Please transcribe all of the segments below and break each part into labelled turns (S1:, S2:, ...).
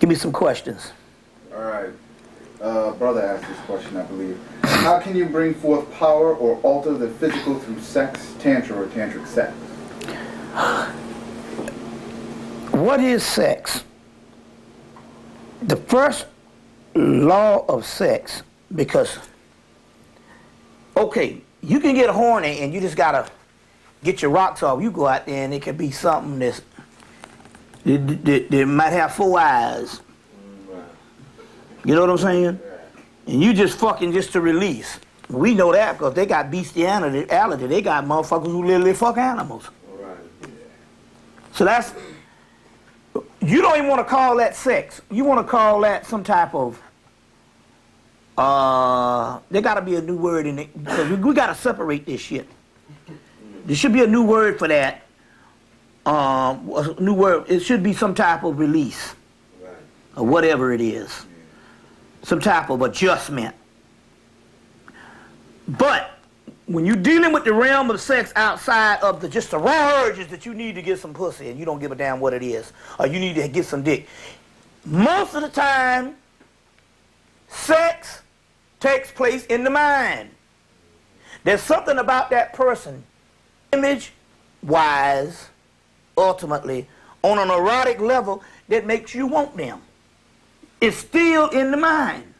S1: Give me some questions.
S2: All right. Brother asked this question, I believe. How can you bring forth power or alter the physical through sex, tantra, or tantric sex?
S1: What is sex? The first law of sex, because, okay, you can get horny and you just gotta get your rocks off. You go out there and it could be something that might have 4 eyes. You know what I'm saying? And you just fucking just to release. We know that because they got bestiality. They got motherfuckers who literally fuck animals. So that's, you don't even want to call that sex. You want to call that some type of, there got to be a new word in it, because we got to separate this shit. There should be a new word for that. A new word. It should be some type of release, or whatever it is. Some type of adjustment. But when you're dealing with the realm of sex outside of just the raw urges that you need to get some pussy and you don't give a damn what it is, or you need to get some dick, most of the time, sex takes place in the mind. There's something about that person, image-wise, ultimately, on an erotic level, that makes you want them. It's still in the mind.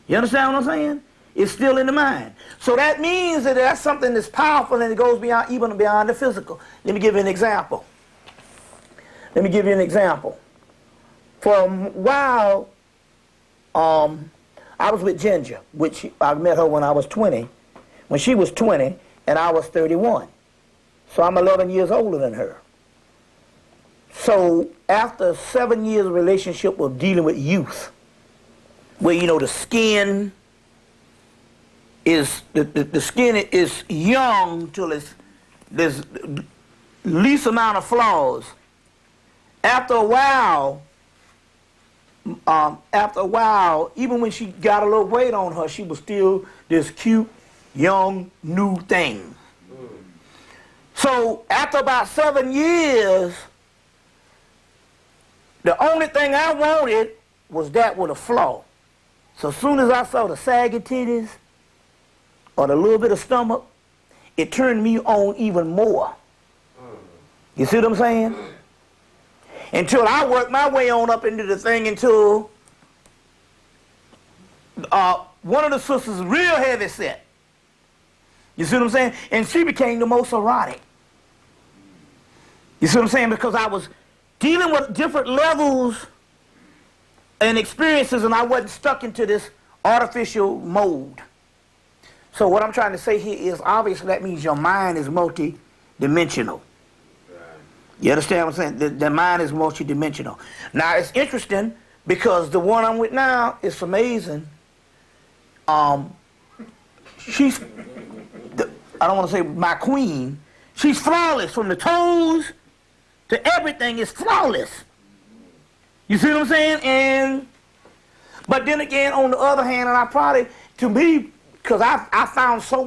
S1: You understand what I'm saying? It's still in the mind. So that means that that's something that's powerful and it goes beyond, even beyond the physical. Let me give you an example. For a while, I was with Ginger, which I met her when I was 20. When she was 20 and I was 31. So I'm 11 years older than her. So after 7 years of relationship of dealing with youth, where you know the skin is the skin is young till there's least amount of flaws. After a while, even when she got a little weight on her, she was still this cute, young, new thing. So after about 7 years, the only thing I wanted was that with a flaw. So as soon as I saw the saggy titties or the little bit of stomach, it turned me on even more. You see what I'm saying? Until I worked my way on up into the thing until one of the sisters was real heavy set. You see what I'm saying? And she became the most erotic. You see what I'm saying? Because I was dealing with different levels and experiences and I wasn't stuck into this artificial mode. So what I'm trying to say here is obviously that means your mind is multi-dimensional. You understand what I'm saying? The mind is multi-dimensional. Now it's interesting because the one I'm with now is amazing. She's, I don't want to say my queen, she's flawless from the toes to everything is flawless. You see what I'm saying? But then again, on the other hand, and I probably, to me, because I found so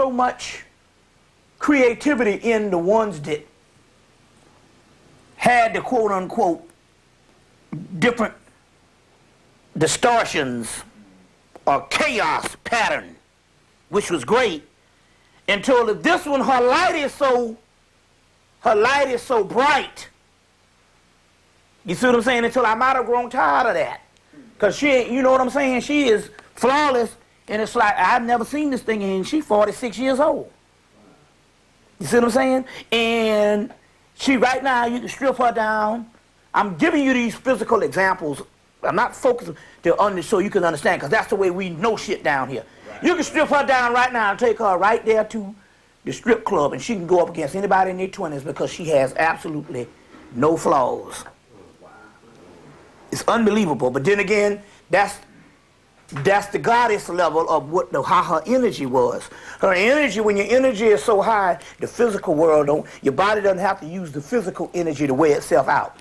S1: much creativity in the ones that had the quote unquote different distortions or chaos pattern, which was great, until this one, her light is so bright. You see what I'm saying? Until I might have grown tired of that. Because she, you know what I'm saying? She is flawless, and it's like, I've never seen this thing, and she's 46 years old. You see what I'm saying? And she, right now, you can strip her down. I'm giving you these physical examples. I'm not focusing so you can understand, because that's the way we know shit down here. Right. You can strip her down right now and take her right there to the strip club, and she can go up against anybody in their 20s because she has absolutely no flaws. It's unbelievable. But then again, that's the goddess level of how her energy was. Her energy, when your energy is so high, the physical world your body doesn't have to use the physical energy to weigh itself out.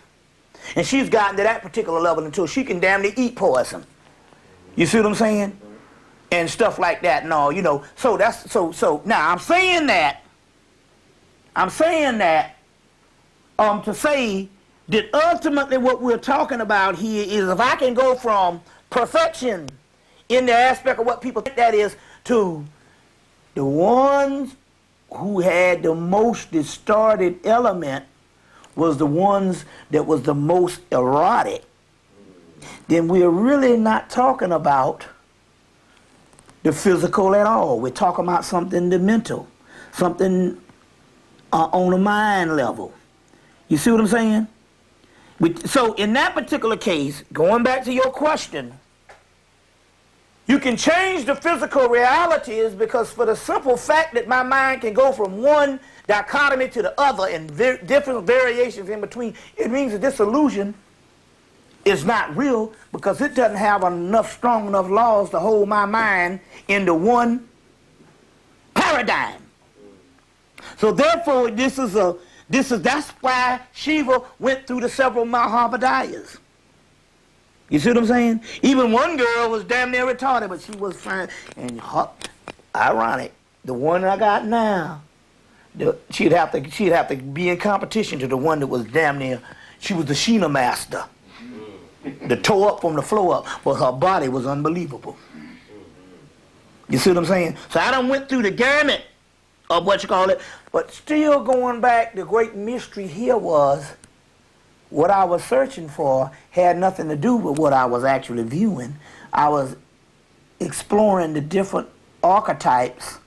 S1: And she's gotten to that particular level until she can damn near eat poison. You see what I'm saying? And stuff like that. No, you know. So that's so. Now I'm saying that to say that ultimately what we're talking about here is if I can go from perfection in the aspect of what people think that is to the ones who had the most distorted element was the ones that was the most erotic, then we're really not talking about the physical at all. We're talking about something the mental, something on a mind level. You see what I'm saying? So in that particular case, going back to your question, you can change the physical realities because for the simple fact that my mind can go from one dichotomy to the other and different variations in between, it means that this illusion is not real because it doesn't have strong enough laws to hold my mind into one paradigm. So therefore, that's why Shiva went through the several Mahabodhiyas. You see what I'm saying? Even one girl was damn near retarded, but she was fine. And ironic, the one I got now, she'd have to be in competition to the one that was damn near. She was the Sheena master, the toe up from the floor up, but her body was unbelievable. You see what I'm saying? So I done went through the gamut of what you call it, but still going back, the great mystery here was what I was searching for had nothing to do with what I was actually viewing. I was exploring the different archetypes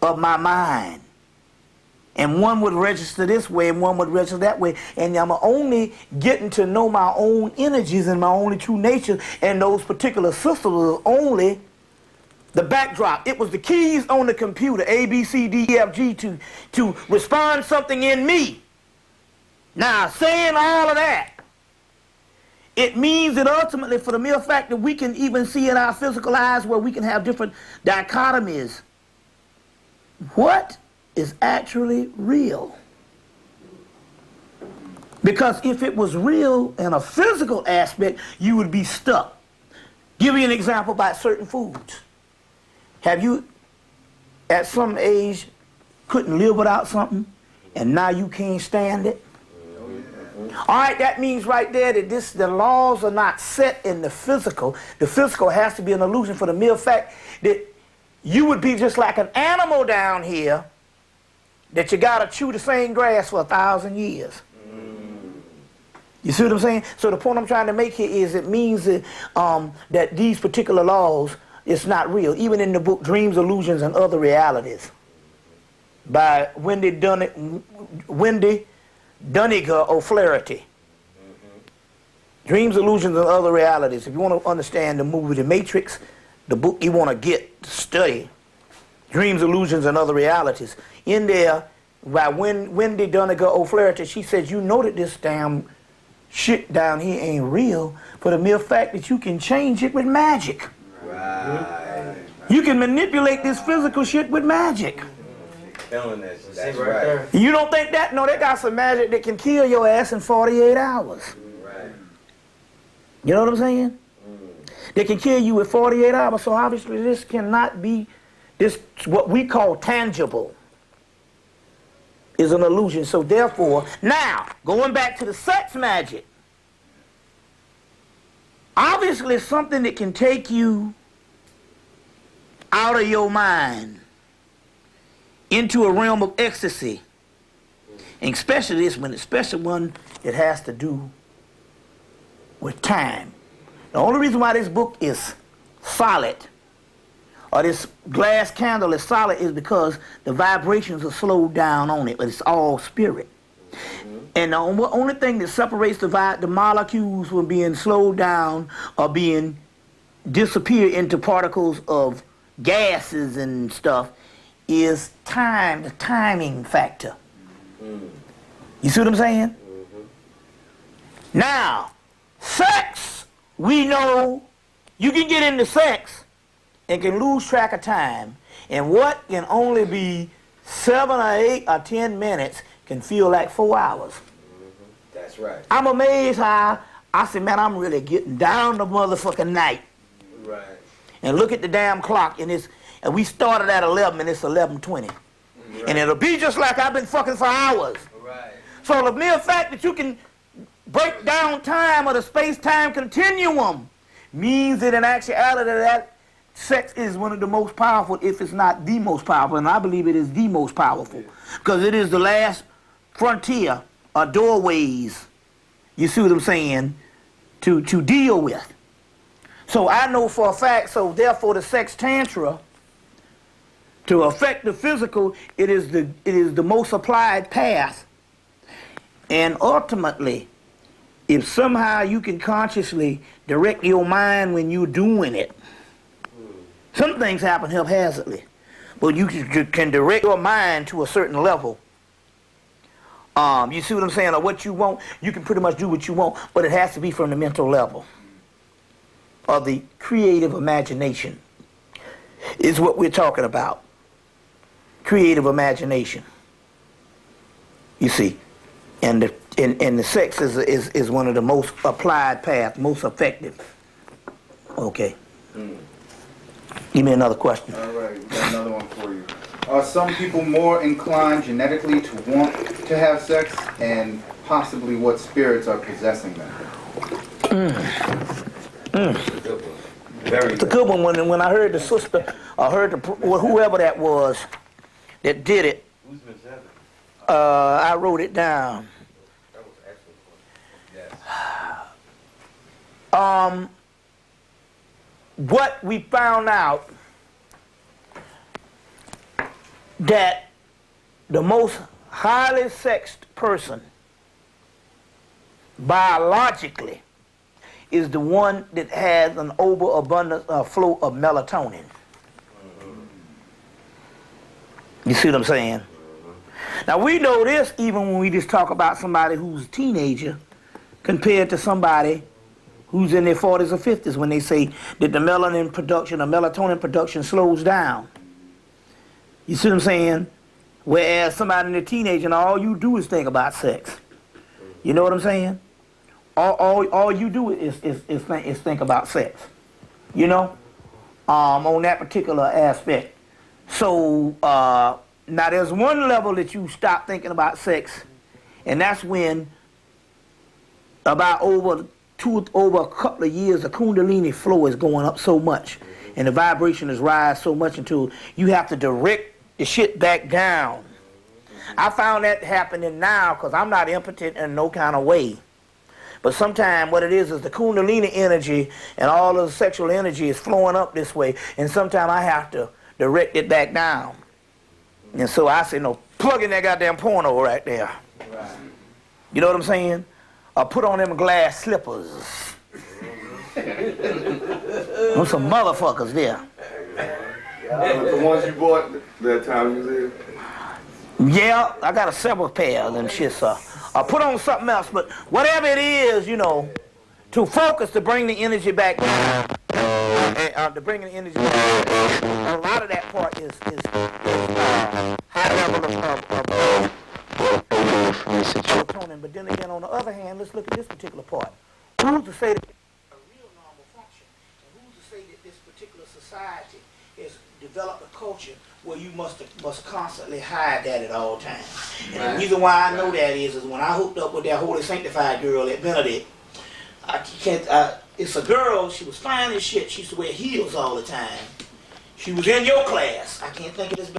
S1: of my mind. And one would register this way and one would register that way. And I'm only getting to know my own energies and my only true nature. And those particular systems were only the backdrop. It was the keys on the computer, A, B, C, D, E, F, G, to respond something in me. Now, saying all of that, it means that ultimately for the mere fact that we can even see in our physical eyes where we can have different dichotomies, what is actually real? Because if it was real in a physical aspect, you would be stuck. Give you an example about certain foods. Have you, at some age, couldn't live without something, and now you can't stand it? All right, that means right there that the laws are not set in the physical. The physical has to be an illusion for the mere fact that you would be just like an animal down here that you got to chew the same grass for 1,000 years. You see what I'm saying? So the point I'm trying to make here is it means that, that these particular laws, it's not real. Even in the book Dreams, Illusions, and Other Realities by Wendy Duniger O'Flaherty. Dreams, Illusions, and Other Realities. If you want to understand the movie The Matrix, the book you want to get to study, Dreams, Illusions, and Other Realities. In there, by Wendy Duniger O'Flaherty, she says, you know that this damn shit down here ain't real for the mere fact that you can change it with magic. Right. You can manipulate this physical shit with magic.
S3: That's right.
S1: You don't think that? No, they got some magic that can kill your ass in 48 hours.
S3: Right.
S1: You know what I'm saying? They can kill you in 48 hours, so obviously this cannot be, this what we call tangible is an illusion. So therefore, now, going back to the sex magic, obviously something that can take you out of your mind into a realm of ecstasy, and especially this one, especially one that has to do with time. The only reason why this book is solid, or this glass candle is solid, is because the vibrations are slowed down on it, but it's all spirit. And the only thing that separates the molecules from being slowed down or being disappear into particles of gases and stuff is time, the timing factor. You see what I'm saying? Now, sex, we know you can get into sex and can lose track of time. And what can only be 7 or 8 or 10 minutes can feel like 4 hours.
S3: That's right.
S1: I'm amazed how I said, man, I'm really getting down the motherfucking night.
S3: Right.
S1: And look at the damn clock, and we started at 11 and it's 11:20. Right. And it'll be just like I've been fucking for hours.
S3: Right.
S1: So the mere fact that you can break down time or the space-time continuum means that in actuality that sex is one of the most powerful, if it's not the most powerful, and I believe it is the most powerful, because it is the last frontier or doorways, you see what I'm saying, to deal with. So I know for a fact, so therefore the sex tantra, to affect the physical, it is the most applied path. And ultimately, if somehow you can consciously direct your mind when you're doing it, some things happen haphazardly, but you can direct your mind to a certain level. You see what I'm saying, or what you want, you can pretty much do what you want, but it has to be from the mental level, or the creative imagination is what we're talking about. Creative imagination. You see, and the sex is one of the most applied paths, most effective. Okay. Give me another question.
S2: All right, got another one for you. Are some people more inclined genetically to want to have sex, and possibly what spirits are possessing them?
S1: It's a good one. When I heard the sister, I heard whoever that was that did it, I wrote it down.
S3: That was an excellent question. Yes.
S1: What we found out that the most highly sexed person biologically is the one that has an overabundance flow of melatonin. You see what I'm saying? Now we know this even when we just talk about somebody who's a teenager compared to somebody who's in their 40s or 50s, when they say that the melanin production or melatonin production slows down. You see what I'm saying? Whereas somebody in their teenager, and all you do is think about sex. You know what I'm saying? All you do is think about sex. You know? On that particular aspect. So, now there's one level that you stop thinking about sex, and that's when about over a couple of years, the Kundalini flow is going up so much, and the vibration is rise so much until you have to direct the shit back down. I found that happening now because I'm not impotent in no kind of way. But sometimes what it is the Kundalini energy and all of the sexual energy is flowing up this way, and sometimes I have to direct it back down. And so I say, no, plug in that goddamn porno right there.
S3: Right.
S1: You know what I'm saying? Or put on them glass slippers. There's some motherfuckers there.
S4: The ones you bought that time you was there?
S1: Yeah, I got several pairs of them shits. Or put on something else, but whatever it is, you know, to focus, to bring the energy back down. To bring the energy back down. A lot of that part is high level of melatonin. But then again, on the other hand, let's look at this particular part. Who's to say that a real normal function, and who's to say that this particular society has developed a culture where you must constantly hide that at all times. And the reason why I know that is when I hooked up with that holy sanctified girl at Benedict, it's a girl, she was fine as shit, she used to wear heels all the time. She was in your class. I can't think of this.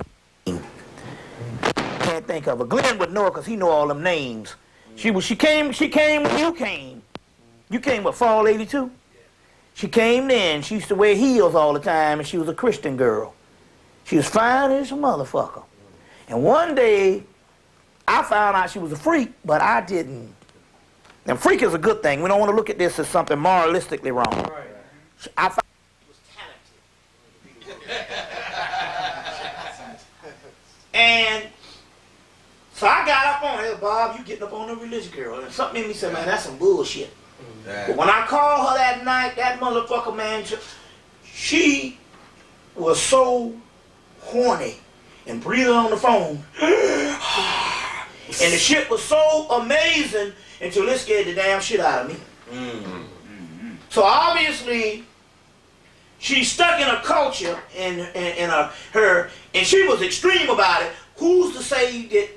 S1: Can't think of her. Glenn would know her because he know all them names. She came when you came. You came what, fall 82? She came then. She used to wear heels all the time, and she was a Christian girl. She was fine as a motherfucker. And one day, I found out she was a freak, but I didn't. And freak is a good thing. We don't want to look at this as something moralistically wrong. I found she was talented. And so I got up on her, Bob, you getting up on the religious girl. And something in me said, man, that's some bullshit. But when I called her that night, that motherfucker, man, she was so horny and breathing on the phone. And the shit was so amazing until it scared the damn shit out of me. So obviously, she's stuck in a culture and her, and she was extreme about it. Who's to say that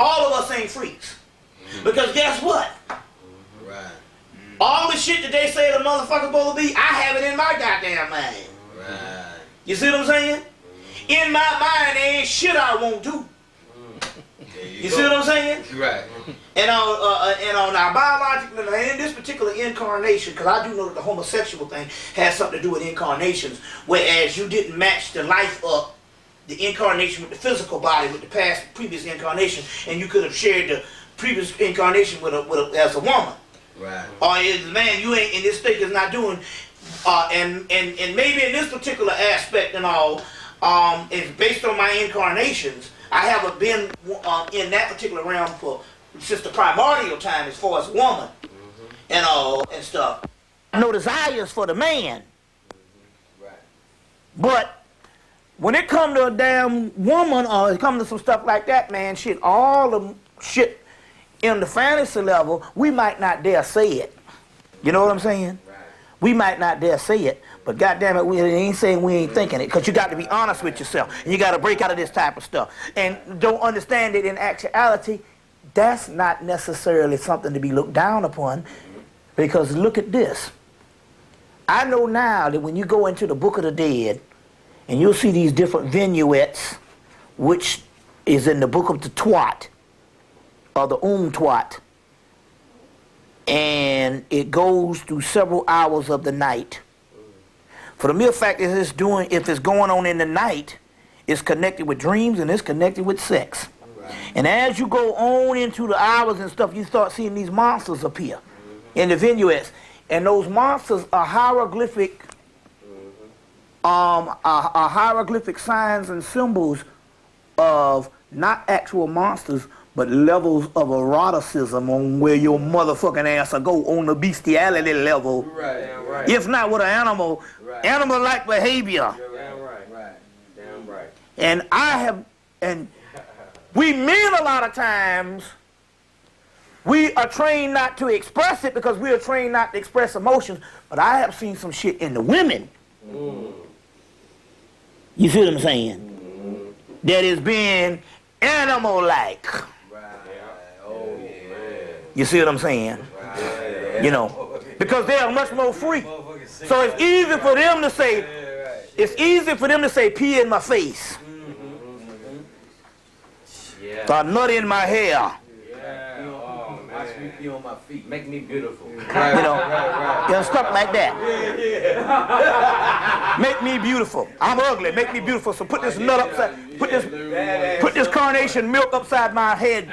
S1: all of us ain't freaks. Because guess what?
S3: Right.
S1: All the shit that they say the motherfucker supposed to be, I have it in my goddamn mind.
S3: Right.
S1: You see what I'm saying? In my mind, there ain't shit I won't do. You see what I'm saying?
S3: Right.
S1: And on our biological, in this particular incarnation, because I do know that the homosexual thing has something to do with incarnations, whereas you didn't match the life up, the incarnation with the physical body, with the previous incarnation, and you could have shared the previous incarnation as a woman.
S3: Right.
S1: Or as a man, you ain't in this state is not doing, and maybe in this particular aspect and all, it's based on my incarnations. I haven't been in that particular realm since the primordial time as far as woman and all and stuff. No desires for the man.
S3: Right.
S1: But when it come to a damn woman or it come to some stuff like that, man, shit, all the shit in the fantasy level, we might not dare say it. You know what I'm saying?
S3: Right.
S1: We might not dare say it, but goddamn it, we ain't saying we ain't thinking it, because you got to be honest with yourself, and you got to break out of this type of stuff, and don't understand that in actuality, that's not necessarily something to be looked down upon, because look at this. I know now that when you go into the Book of the Dead, and you'll see these different vignettes, which is in the Book of the Twat, or the Twat, and it goes through several hours of the night. For the mere fact that if it's going on in the night, it's connected with dreams and it's connected with sex. Right. And as you go on into the hours and stuff, you start seeing these monsters appear in the vignettes. And those monsters are hieroglyphic, are hieroglyphic signs and symbols of not actual monsters, but levels of eroticism on where your motherfucking ass will go on the bestiality level.
S3: Right. Damn right.
S1: If not with an animal,
S3: right.
S1: Animal-like behavior.
S3: Damn right. Right. Damn right.
S1: And we men a lot of times, we are trained not to express it because we are trained not to express emotions, but I have seen some shit in the women. You see what I'm saying? That is being animal-like.
S3: Oh, yeah.
S1: You see what I'm saying?
S3: Right.
S1: You know, because they are much more free. So it's easy for them to say, pee in my face. Or nut in my hair.
S3: Watch me pee on my feet. Make me beautiful.
S1: You know, stuff like that. Make me beautiful. I'm ugly. Make me beautiful. So put this nut upside, put this carnation milk upside my head.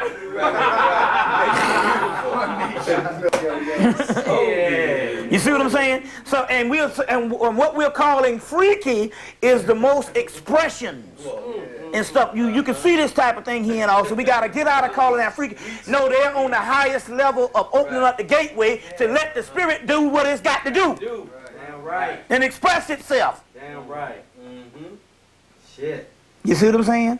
S1: You see what I'm saying? So, and what we're calling freaky is the most expressions and stuff. You can see this type of thing here and all. So we got to get out of calling that freaky. No, they're on the highest level of opening up the gateway to let the spirit do what it's got to do.
S3: Damn right.
S1: And express itself.
S3: Damn right. Shit.
S1: You see what I'm saying?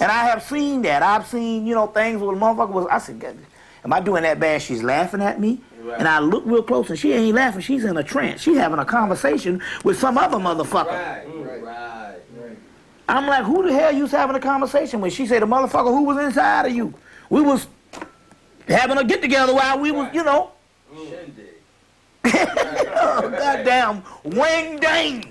S1: And I have seen that. I've seen, things where the motherfucker was, I said, God, am I doing that bad? She's laughing at me. Right. And I look real close and she ain't laughing. She's in a trance. She's having a conversation with some other motherfucker.
S3: Right.
S1: I'm like, who the hell you was having a conversation with? She said, the motherfucker who was inside of you. We was having a get together while we was,
S3: Shindig.
S1: Oh, goddamn Wang Dang.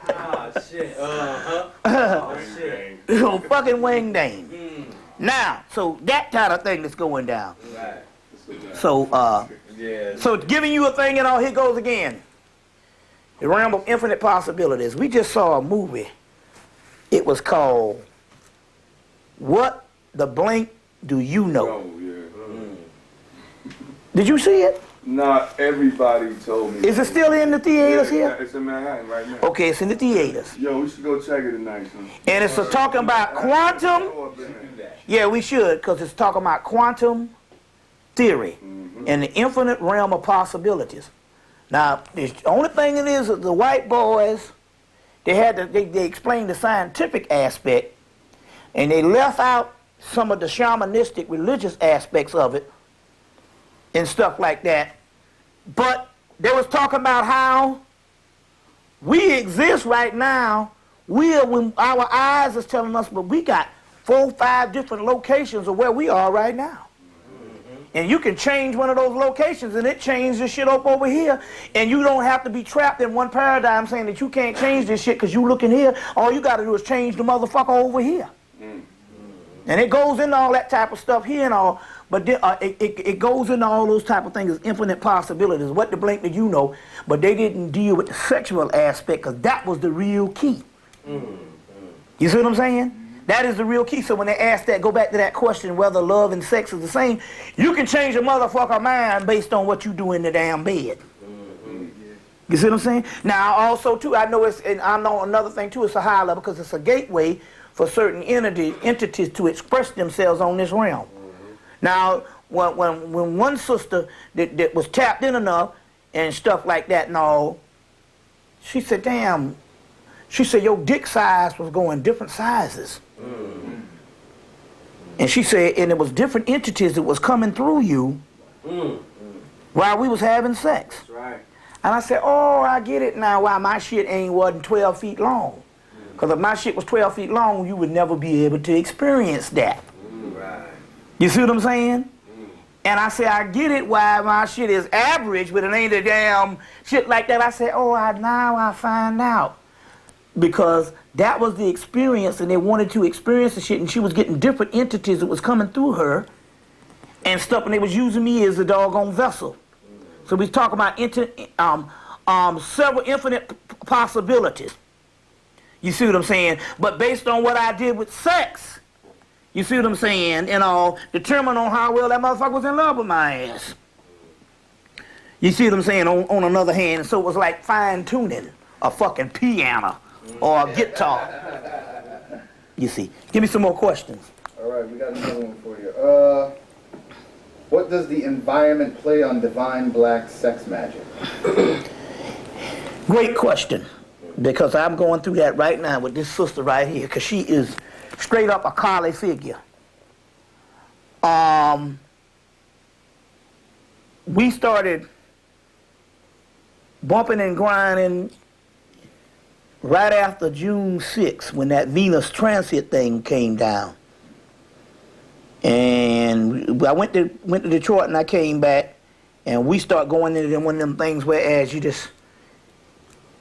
S3: Oh shit. Oh shit.
S1: Fucking Wang Dang. Now, so that kind of thing that's going down.
S3: Right.
S1: So, so giving you a thing and all, here goes again. The realm of infinite possibilities. We just saw a movie. It was called What the Blank Do You Know?
S4: Oh, yeah.
S1: Did you see it?
S4: Not everybody told me.
S1: Is it still in the theaters here?
S4: It's in Manhattan right now.
S1: Okay, it's in the theaters.
S4: Yo, we should go check it tonight, son.
S1: And it's talking about quantum. Yeah, we should, because it's talking about quantum theory and the infinite realm of possibilities. Now, the only thing it is that the white boys, they explained the scientific aspect, and they left out some of the shamanistic religious aspects of it and stuff like that. But they was talking about how we exist right now. When our eyes is telling us, but we got 4, 5 different locations of where we are right now. And you can change one of those locations and it changes the shit up over here. And you don't have to be trapped in one paradigm saying that you can't change this shit because you looking here. All you got to do is change the motherfucker over here. And it goes into all that type of stuff here and all. But it goes into all those type of things as infinite possibilities. What the blink did you know? But they didn't deal with the sexual aspect because that was the real key. You see what I'm saying? That is the real key. So when they ask that, go back to that question whether love and sex is the same. You can change a motherfucker mind based on what you do in the damn bed. You see what I'm saying? Now also too, I know another thing too, it's a high level because it's a gateway for certain entities to express themselves on this realm. Now, when one sister that was tapped in enough and stuff like that and all, she said, damn, she said your dick size was going different sizes. And she said, and it was different entities that was coming through you while we was having sex.
S3: That's right.
S1: And I said, oh, I get it now why my shit wasn't 12 feet long. Because if my shit was 12 feet long, you would never be able to experience that.
S3: Right.
S1: You see what I'm saying? And I said, I get it why my shit is average, but it ain't a damn shit like that. I said, oh, now I find out. Because that was the experience, and they wanted to experience the shit, and she was getting different entities that was coming through her and stuff, and they was using me as a doggone vessel. So we talk about several infinite possibilities. You see what I'm saying? But based on what I did with sex, you see what I'm saying, and all, determined on how well that motherfucker was in love with my ass. You see what I'm saying, on another hand, so it was like fine-tuning a fucking piano or a guitar. You see. Give me some more questions.
S2: All right, we got another one for you. What does the environment play on divine black sex magic?
S1: Great question, because I'm going through that right now with this sister right here, because she is straight up a Kali figure. We started bumping and grinding right after June 6th when that Venus transit thing came down. And I went to Detroit and I came back and we start going into one of them things whereas you just,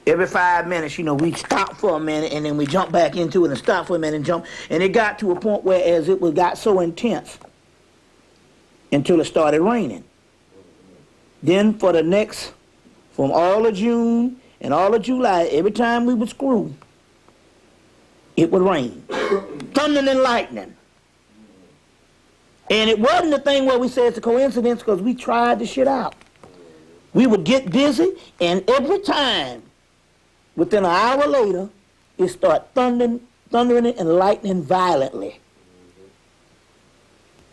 S1: every 5 minutes, you know, we stop for a minute and then we jump back into it and stop for a minute and jump. And it got to a point whereas it got so intense until it started raining. Then for the next, from all of June and all of July, every time we would screw, it would rain. Thunder and lightning. And it wasn't the thing where we said it's a coincidence because we tried the shit out. We would get busy and every time, within an hour later, it started thundering and lightning violently.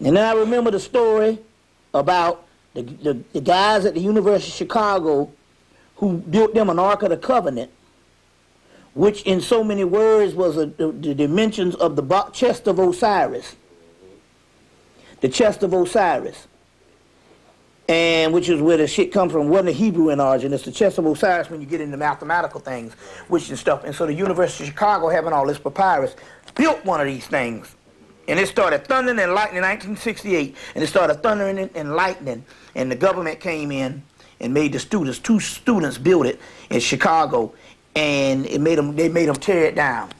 S1: And then I remember the story about the guys at the University of Chicago who built them an Ark of the Covenant, which in so many words was the dimensions of the chest of Osiris. The chest of Osiris. And which is where the shit comes from, wasn't a Hebrew in origin. It's the chest of Osiris when you get into mathematical things, which and stuff. And so the University of Chicago, having all this papyrus, built one of these things. And it started thundering and lightning in 1968. And it started thundering and lightning. And the government came in and made the students, 2 students built it in Chicago. And they made them tear it down.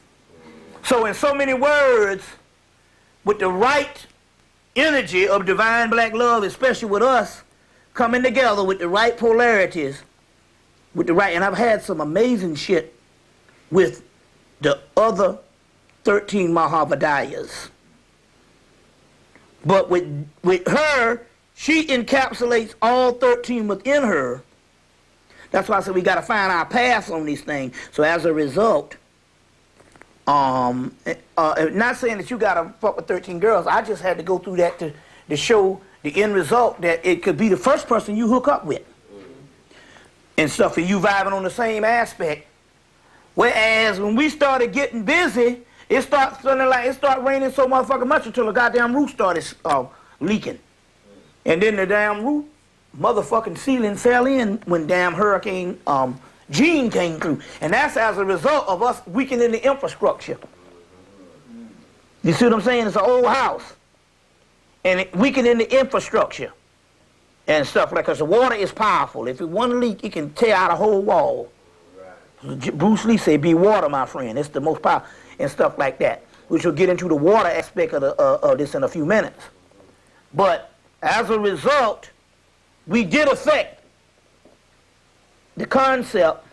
S1: So in so many words, with the right energy of divine black love, especially with us, coming together with the right polarities, and I've had some amazing shit with the other 13 Mahavadayas. But with her, she encapsulates all 13 within her. That's why I said we got to find our paths on these things. So as a result, not saying that you got to fuck with 13 girls. I just had to go through that to show the end result that it could be the first person you hook up with. And stuff, and you vibing on the same aspect. Whereas when we started getting busy, it started raining so motherfucking much until the goddamn roof started leaking. And then the damn roof, motherfucking ceiling fell in when damn Hurricane Gene came through. And that's as a result of us weakening the infrastructure. You see what I'm saying? It's an old house. And it weakening the infrastructure and stuff like that. Because the water is powerful. If it one leak, it can tear out a whole wall. Right. Bruce Lee said, be water, my friend. It's the most powerful and stuff like that. Which will get into the water aspect of this in a few minutes. But as a result, we did affect the concept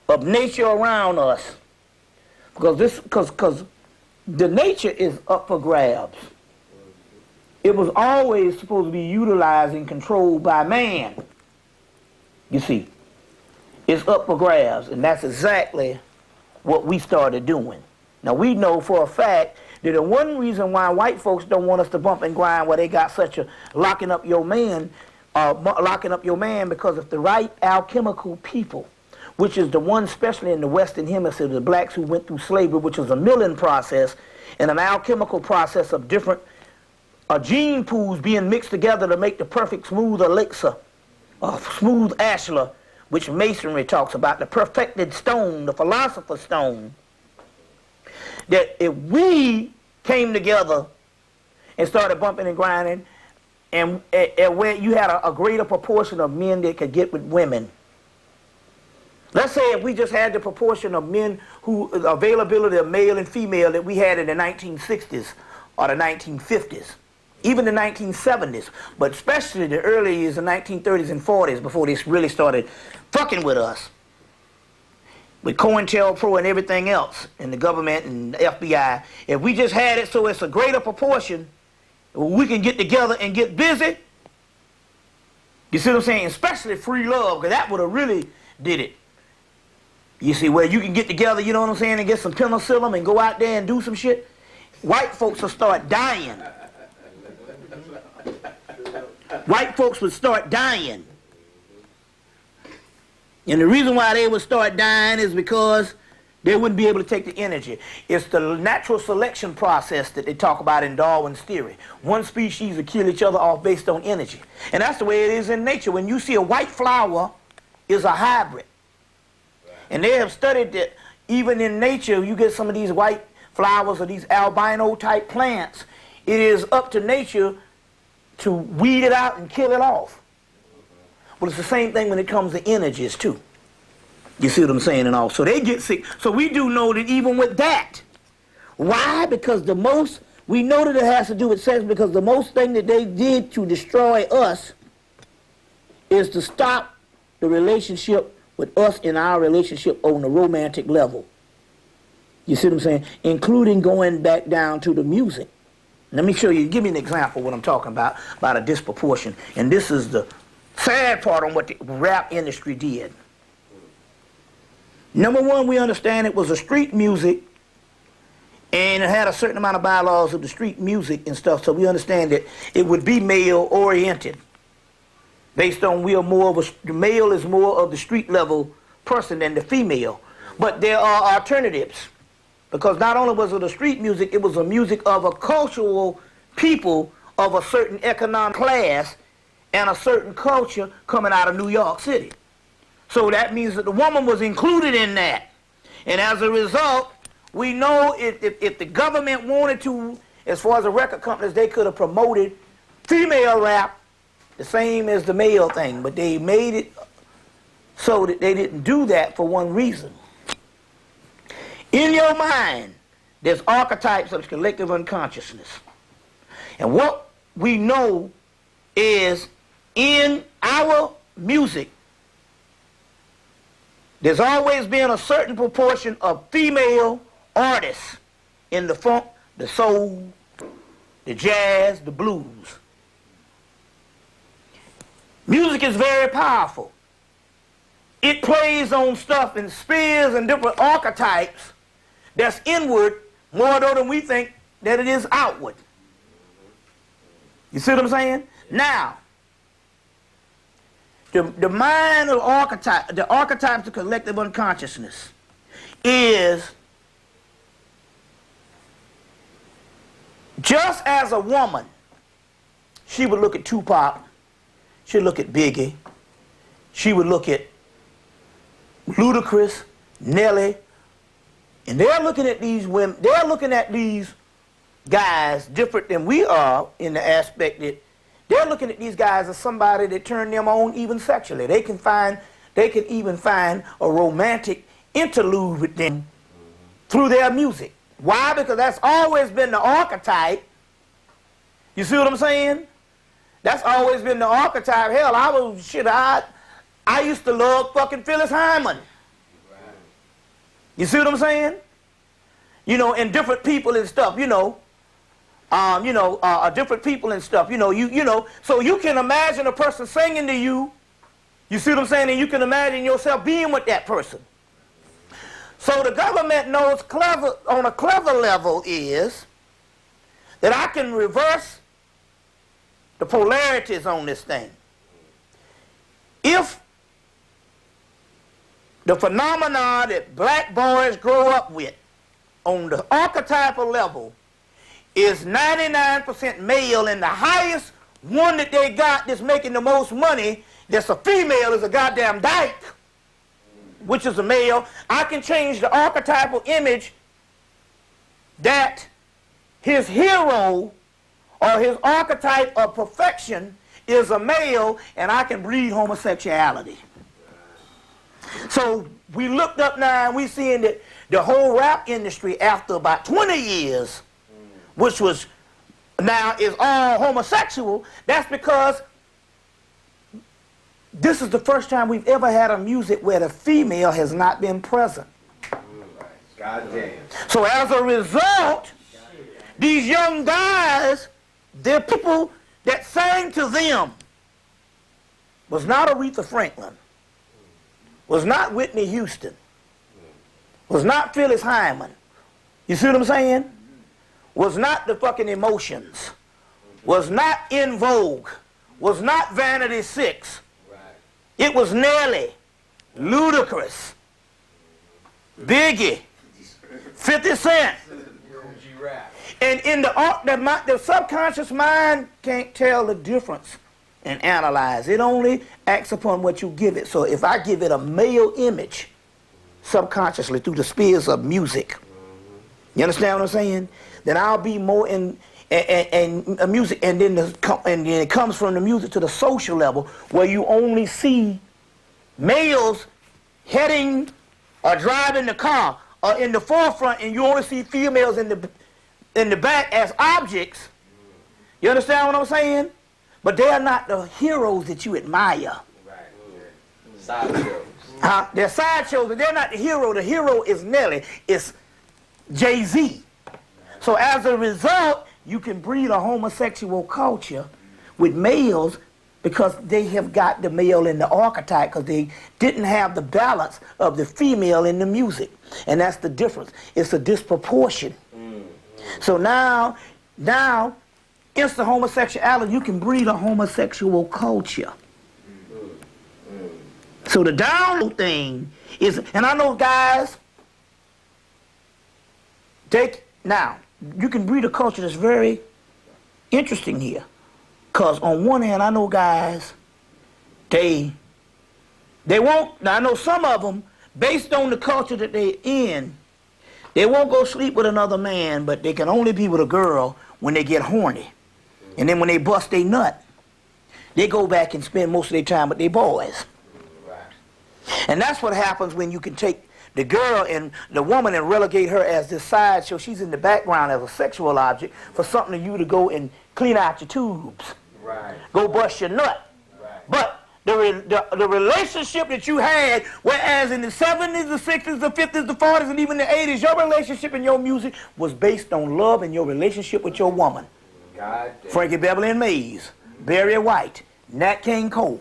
S1: of nature around us. Because the nature is up for grabs. It was always supposed to be utilized and controlled by man. You see, it's up for grabs, and that's exactly what we started doing. Now we know for a fact that the one reason why white folks don't want us to bump and grind, where they got such a locking up your man, because if the right alchemical people, which is the one especially in the Western Hemisphere, the blacks who went through slavery, which was a milling process and an alchemical process of different gene pools being mixed together to make the perfect smooth elixir, smooth ashlar, which masonry talks about, the perfected stone, the philosopher's stone. That if we came together and started bumping and grinding, and where you had a greater proportion of men that could get with women. Let's say if we just had the proportion of men who, availability of male and female that we had in the 1960s or the 1950s, even the 1970s, but especially the early years, the 1930s and 40s, before they really started fucking with us, with COINTELPRO and everything else, and the government and the FBI. If we just had it so it's a greater proportion, we can get together and get busy. You see what I'm saying? Especially free love, because that would have really did it. You see, where you can get together, you know what I'm saying, and get some penicillin and go out there and do some shit. White folks will start dying. White folks would start dying. And the reason why they would start dying is because they wouldn't be able to take the energy. It's the natural selection process that they talk about in Darwin's theory. One species will kill each other off based on energy. And that's the way it is in nature. When you see a white flower, is a hybrid. And they have studied that even in nature, you get some of these white flowers or these albino type plants, it is up to nature to weed it out and kill it off. But it's the same thing when it comes to energies too. You see what I'm saying and all. So they get sick. So we do know that even with that. Why? Because the most, we know that it has to do with sex, because the most thing that they did to destroy us is to stop the relationship with us in our relationship on the romantic level. You see what I'm saying? Including going back down to the music. Let me show you, give me an example of what I'm talking about a disproportion. And this is the sad part on what the rap industry did. Number one, we understand it was a street music, and it had a certain amount of bylaws of the street music and stuff, so we understand that it would be male-oriented. Based on the male is more of the street level person than the female. But there are alternatives. Because not only was it a street music, it was a music of a cultural people of a certain economic class and a certain culture coming out of New York City. So that means that the woman was included in that. And as a result, we know if the government wanted to, as far as the record companies, they could have promoted female rap the same as the male thing, but they made it so that they didn't do that for one reason. In your mind, there's archetypes of collective unconsciousness. And what we know is in our music, there's always been a certain proportion of female artists in the funk, the soul, the jazz, the blues. Music is very powerful. It plays on stuff and spheres and different archetypes that's inward more though than we think that it is outward. You see what I'm saying? Now, the mind of archetype, the archetypes of collective unconsciousness is just as a woman, she would look at Tupac, she'd look at Biggie, she would look at Ludacris, Nelly, and they're looking at these women, they're looking at these guys different than we are in the aspect that they're looking at these guys as somebody that turn them on even sexually. They can even find a romantic interlude with them through their music. Why? Because that's always been the archetype. You see what I'm saying? That's always been the archetype. Hell, I used to love fucking Phyllis Hyman. You see what I'm saying? You know, and different people and stuff, different people and stuff, so you can imagine a person singing to you, you see what I'm saying, and you can imagine yourself being with that person. So the government knows on a clever level is that I can reverse the polarities on this thing. If the phenomena that black boys grow up with on the archetypal level is 99% male, and the highest one that they got that's making the most money that's a female is a goddamn dyke, which is a male, I can change the archetypal image that his hero or his archetype of perfection is a male, and I can breed homosexuality. So we looked up now and we seeing that the whole rap industry after about 20 years, which was now is all homosexual, that's because this is the first time we've ever had a music where the female has not been present.
S3: God damn.
S1: So as a result, these young guys, the people that sang to them was not Aretha Franklin, was not Whitney Houston, was not Phyllis Hyman. You see what I'm saying? Was not the fucking Emotions, was not In Vogue, was not Vanity 6. It was Nelly, Ludacris, Biggie, 50 Cent. And in the subconscious mind can't tell the difference and analyze. It only acts upon what you give it. So if I give it a male image subconsciously through the spheres of music, you understand what I'm saying? Then I'll be more in music, and then it comes from the music to the social level where you only see males heading or driving the car or in the forefront, and you only see females in the back as objects. You understand what I'm saying? But they are not the heroes that you admire.
S3: Sideshows.
S1: They're sideshows, but they're not the hero. The hero is Nelly. It's Jay-Z. So as a result, you can breed a homosexual culture with males because they have got the male in the archetype because they didn't have the balance of the female in the music. And that's the difference. It's a disproportion. So now, instant homosexuality, you can breed a homosexual culture. So the download thing is, and I know guys, now, you can breed a culture that's very interesting here. Because on one hand, I know guys, they won't, now I know some of them, based on the culture that they're in, they won't go sleep with another man, but they can only be with a girl when they get horny. And then when they bust their nut, they go back and spend most of their time with their boys. And that's what happens when you can take the girl and the woman and relegate her as this sideshow. She's in the background as a sexual object for something to you to go and clean out your tubes.
S3: Right.
S1: Go bust your nut.
S3: Right.
S1: But the relationship that you had, whereas in the 70s, the 60s, the 50s, the 40s, and even the 80s, your relationship and your music was based on love and your relationship with your woman.
S3: God damn.
S1: Frankie Beverly and Mays, Barry White, Nat King Cole.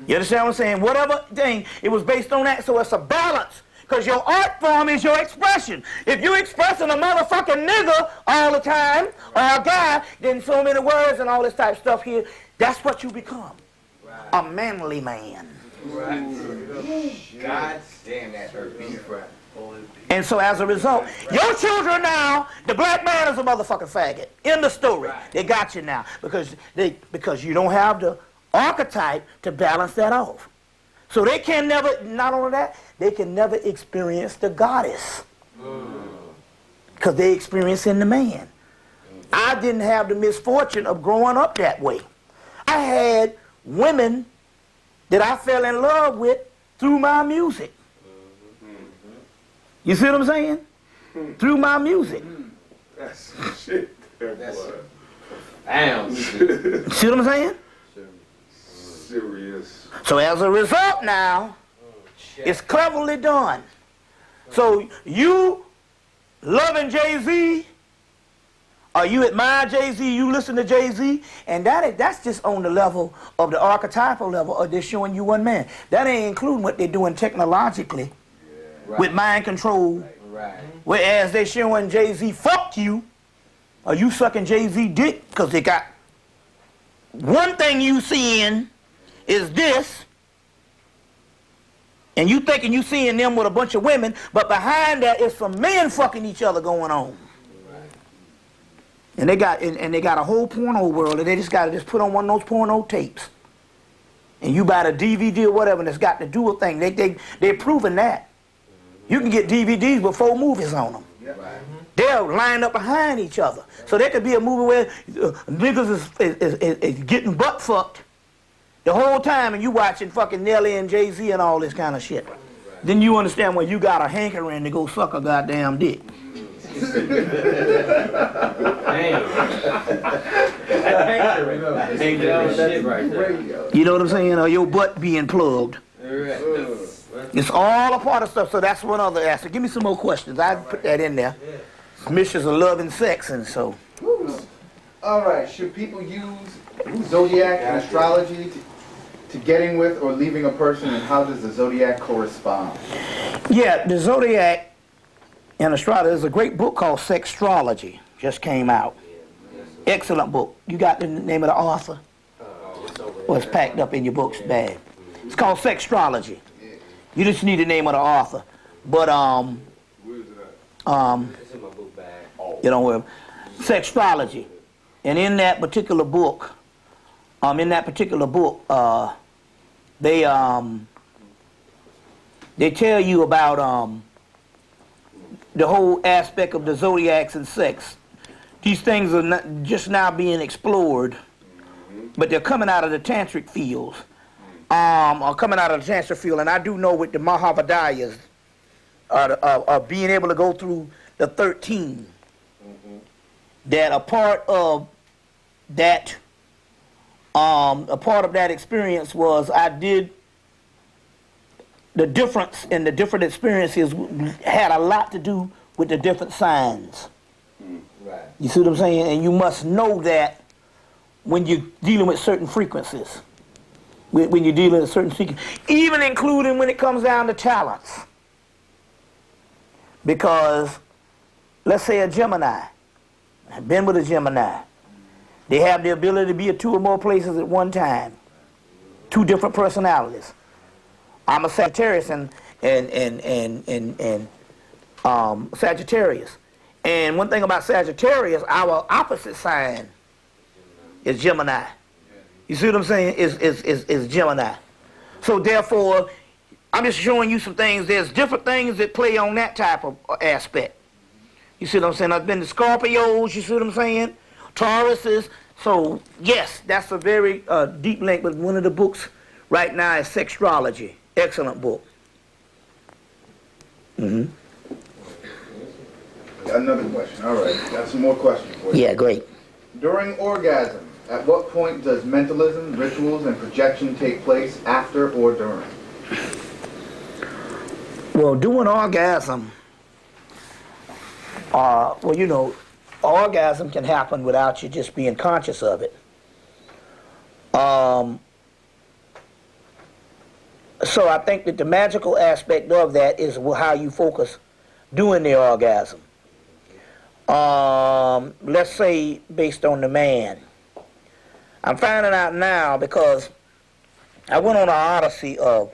S1: You understand what I'm saying? Whatever thing, it was based on that, so it's a balance. Because your art form is your expression. If you're expressing a motherfucking nigger all the time, or a guy, then so many words and all this type of stuff here, that's what you become. A manly man.
S3: Right. God damn, that hurt me.
S1: And so as a result, your children now, the black man is a motherfucking faggot. In the story. They got you now. Because you don't have the archetype to balance that off. So they can never, not only that, they can never experience the goddess. Because they experience in the man. I didn't have the misfortune of growing up that way. I had women that I fell in love with through my music. You see what I'm saying? Through my music.
S4: That's shit. That's
S3: Damn.
S1: See what I'm saying?
S4: serious.
S1: So as a result now, it's cleverly done. So you loving Jay-Z, or you admire Jay-Z, you listen to Jay-Z, and that's just on the level of the archetypal level of they're showing you one man. That ain't including what they're doing technologically with mind control.
S3: Right.
S1: Whereas they're showing Jay-Z, fuck you, or you sucking Jay-Z dick, because they got one thing you seeing is this, and you thinking you seeing them with a bunch of women, but behind that is some men fucking each other going on. And they got a whole porno world, and they just got to just put on one of those porno tapes. And you buy the DVD or whatever, and it's got the dual thing. They're proving that. You can get DVDs with 4 movies on them. They're lined up behind each other. So there could be a movie where niggas is getting butt fucked the whole time, and you watching fucking Nelly and Jay-Z and all this kind of shit. Then you understand when you got a hankering to go suck a goddamn dick.
S3: Damn. Shit right there.
S1: You know what I'm saying? Or your butt being plugged. It's all a part of stuff, so that's one other aspect. Give me some more questions. I put that in there. Missions of love and sex, and so.
S2: All right, should people use zodiac and astrology to getting with or leaving a person, and how does the zodiac correspond?
S1: Yeah, the zodiac and astrology, there's a great book called Sextrology, just came out. Excellent book. You got the name of the author? Well, it's packed up in your book's bag. It's called Sextrology. You just need the name of the author. But,
S3: It's in my book bag.
S1: you know, Sextrology. And in that particular book, they tell you about the whole aspect of the zodiacs and sex. These things are not just now being explored, but they're coming out of the tantric fields. Are coming out of the tantric field, and I do know with the Mahavadayas, being able to go through the 13, that a part of that experience was I did the difference in the different experiences had a lot to do with the different signs.
S3: Right.
S1: You see what I'm saying? And you must know that when you're dealing with certain frequencies. When you're dealing with certain frequencies. Even including when it comes down to talents. Because, let's say a Gemini. I've been with a Gemini. They have the ability to be at 2 or more places at one time. 2 different personalities. I'm a Sagittarius and Sagittarius. And one thing about Sagittarius, our opposite sign is Gemini. You see what I'm saying? Is Gemini. So therefore, I'm just showing you some things. There's different things that play on that type of aspect. You see what I'm saying? I've been to Scorpios, you see what I'm saying? Tauruses. So yes, that's a very deep link, but one of the books right now is Sextrology. Excellent book.
S2: Another question. All right, got some more questions for you.
S1: Yeah, great.
S2: During orgasm, at what point does mentalism, rituals, and projection take place, after or during?
S1: Well, during orgasm, orgasm can happen without you just being conscious of it. So I think that the magical aspect of that is how you focus during the orgasm. Let's say based on the man. I'm finding out now because I went on an odyssey of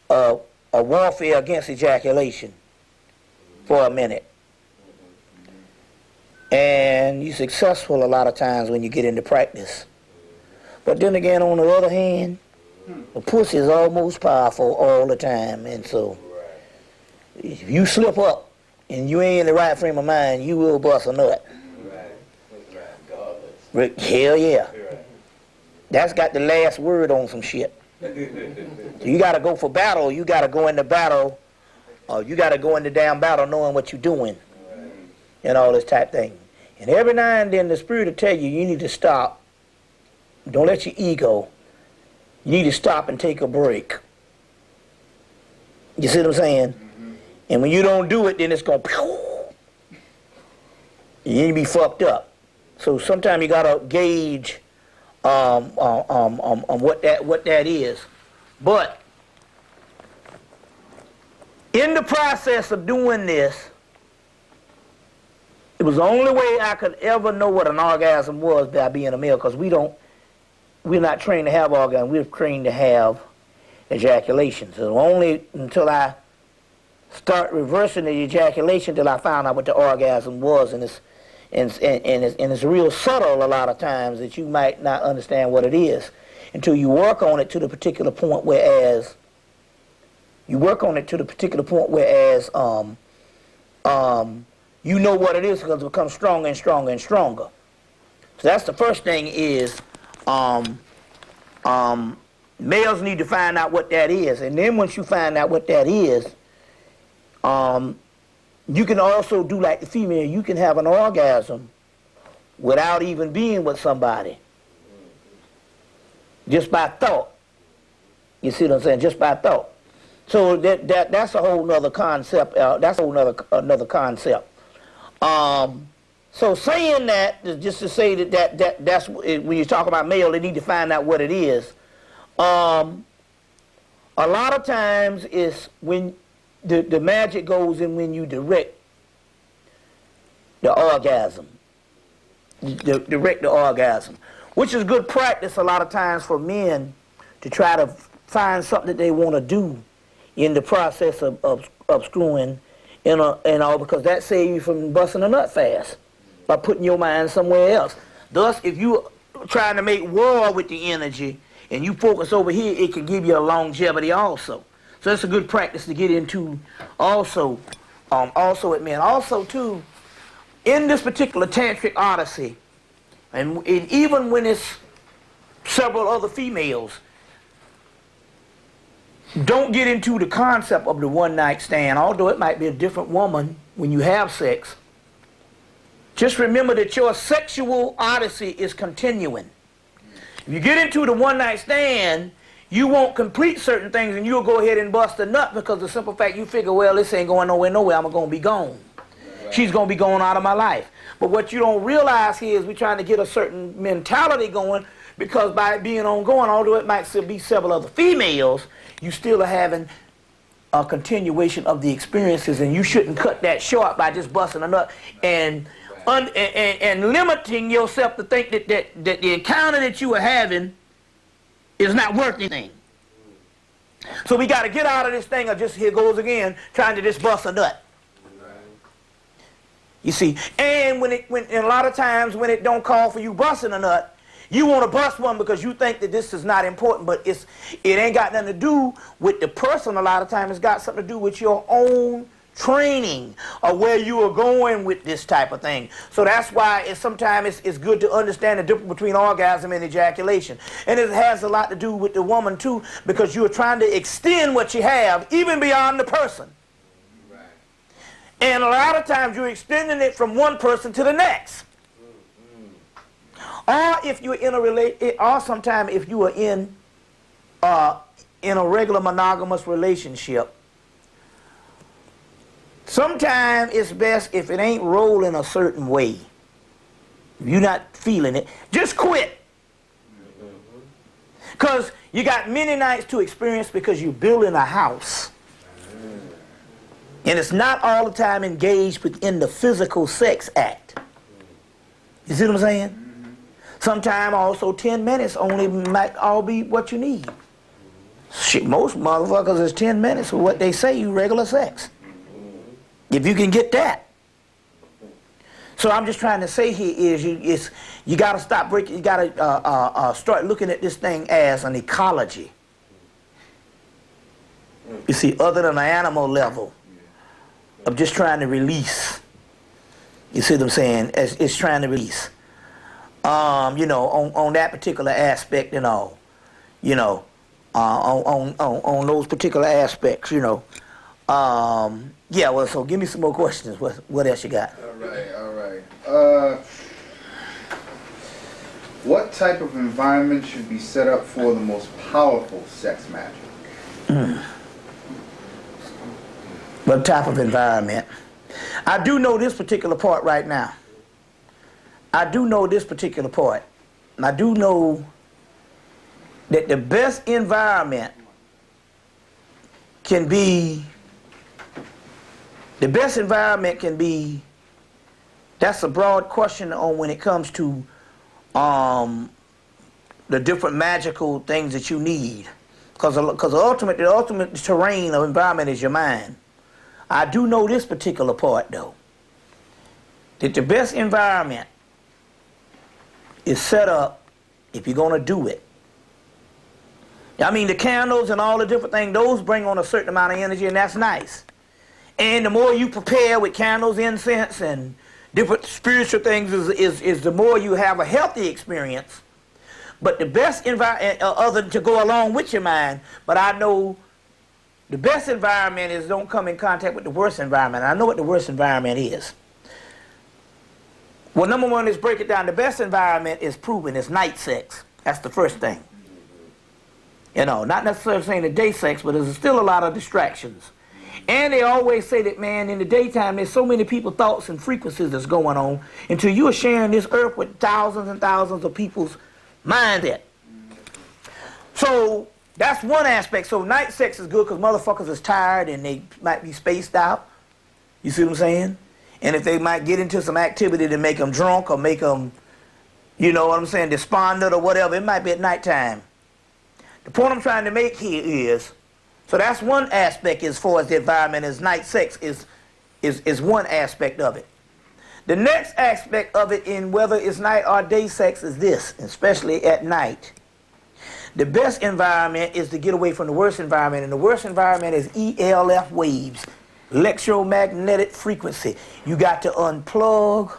S1: a warfare against ejaculation for a minute. And you're successful a lot of times when you get into practice. But then again, on the other hand, the pussy is almost powerful all the time. And so if you slip up and you ain't in the right frame of mind, you will bust a nut. Hell yeah. That's got the last word on some shit. So you got to go for battle. You got to go into battle. You got to go into damn battle knowing what you're doing. And all this type thing. And every now and then the spirit will tell you, you need to stop. Don't let your ego. You need to stop and take a break. You see what I'm saying? And when you don't do it, then it's going to... You need to be fucked up. So sometimes you got to gauge what that is. But in the process of doing this, it was the only way I could ever know what an orgasm was by being a male, because we're not trained to have orgasm, we're trained to have ejaculation. So only until I start reversing the ejaculation till I found out what the orgasm was, and it's real subtle a lot of times that you might not understand what it is until you work on it to the particular point whereas you know what it is, because it becomes stronger and stronger and stronger. So that's the first thing is males need to find out what that is. And then once you find out what that is, you can also do like the female. You can have an orgasm without even being with somebody. Just by thought. You see what I'm saying? Just by thought. So that's a whole nother concept. That's a whole another concept. So saying that, just to say that's when you talk about male, they need to find out what it is. A lot of times it's when the magic goes in when you direct the orgasm. Direct the orgasm, which is good practice a lot of times for men to try to find something that they want to do in the process of screwing and all, because that saves you from busting a nut fast by putting your mind somewhere else. Thus, if you're trying to make war with the energy and you focus over here, it can give you a longevity also. So that's a good practice to get into also with men. Also, too, in this particular tantric odyssey, and even when it's several other females, don't get into the concept of the one-night stand, although it might be a different woman when you have sex. Just remember that your sexual odyssey is continuing. If you get into the one-night stand, you won't complete certain things and you'll go ahead and bust a nut because the simple fact you figure, well, this ain't going nowhere, I'm going to be gone. Right. She's going to be going out of my life. But what you don't realize here is we're trying to get a certain mentality going, because by being ongoing, although it might still be several other females, you still are having a continuation of the experiences, and you shouldn't cut that short by just busting a nut and limiting yourself to think that the encounter that you are having is not worth anything. So we got to get out of this thing of just, here goes again, trying to just bust a nut. You see, and when a lot of times when it don't call for you busting a nut, you want to bust one because you think that this is not important, but it ain't got nothing to do with the person. A lot of times it's got something to do with your own training or where you are going with this type of thing. So that's why sometimes it's good to understand the difference between orgasm and ejaculation. And it has a lot to do with the woman too, because you are trying to extend what you have even beyond the person. Right. And a lot of times you're extending it from one person to the next. Or if you're in or sometimes if you are in a regular monogamous relationship, sometimes it's best if it ain't rolling a certain way. If you're not feeling it, just quit. Because you got many nights to experience, because you're building a house. And it's not all the time engaged within the physical sex act. You see what I'm saying? Sometimes also 10 minutes only might all be what you need. Shit, most motherfuckers is 10 minutes for what they say you regular sex. If you can get that. So I'm just trying to say here is you got to stop breaking. You got to start looking at this thing as an ecology. You see, other than the animal level of just trying to release. You see what I'm saying? It's trying to release. You know, on that particular aspect and all, you know, on those particular aspects, you know. Yeah, well, so give me some more questions. What else you got?
S2: All right. What type of environment should be set up for the most powerful sex magic?
S1: What type of environment? I do know this particular part right now. I do know this particular part. And I do know that the best environment can be, that's a broad question on when it comes to the different magical things that you need. Because the ultimate terrain of environment is your mind. I do know this particular part though, that the best environment is set up if you're going to do it. I mean, the candles and all the different things, those bring on a certain amount of energy, and that's nice. And the more you prepare with candles, incense, and different spiritual things is the more you have a healthy experience. But the best environment, other to go along with your mind, but I know the best environment is don't come in contact with the worst environment. I know what the worst environment is. Well, number one, let's break it down. The best environment is proven. It's night sex. That's the first thing. You know, not necessarily saying the day sex, but there's still a lot of distractions. And they always say that, man, in the daytime, there's so many people, thoughts and frequencies that's going on until you are sharing this earth with thousands and thousands of people's mind at. So that's one aspect. So night sex is good because motherfuckers is tired and they might be spaced out. You see what I'm saying? And if they might get into some activity to make them drunk or make them, you know what I'm saying, despondent or whatever, it might be at nighttime. The point I'm trying to make here is, so that's one aspect as far as the environment is night sex is one aspect of it. The next aspect of it in whether it's night or day sex is this, especially at night. The best environment is to get away from the worst environment, and the worst environment is ELF waves, electromagnetic frequency. You got to unplug,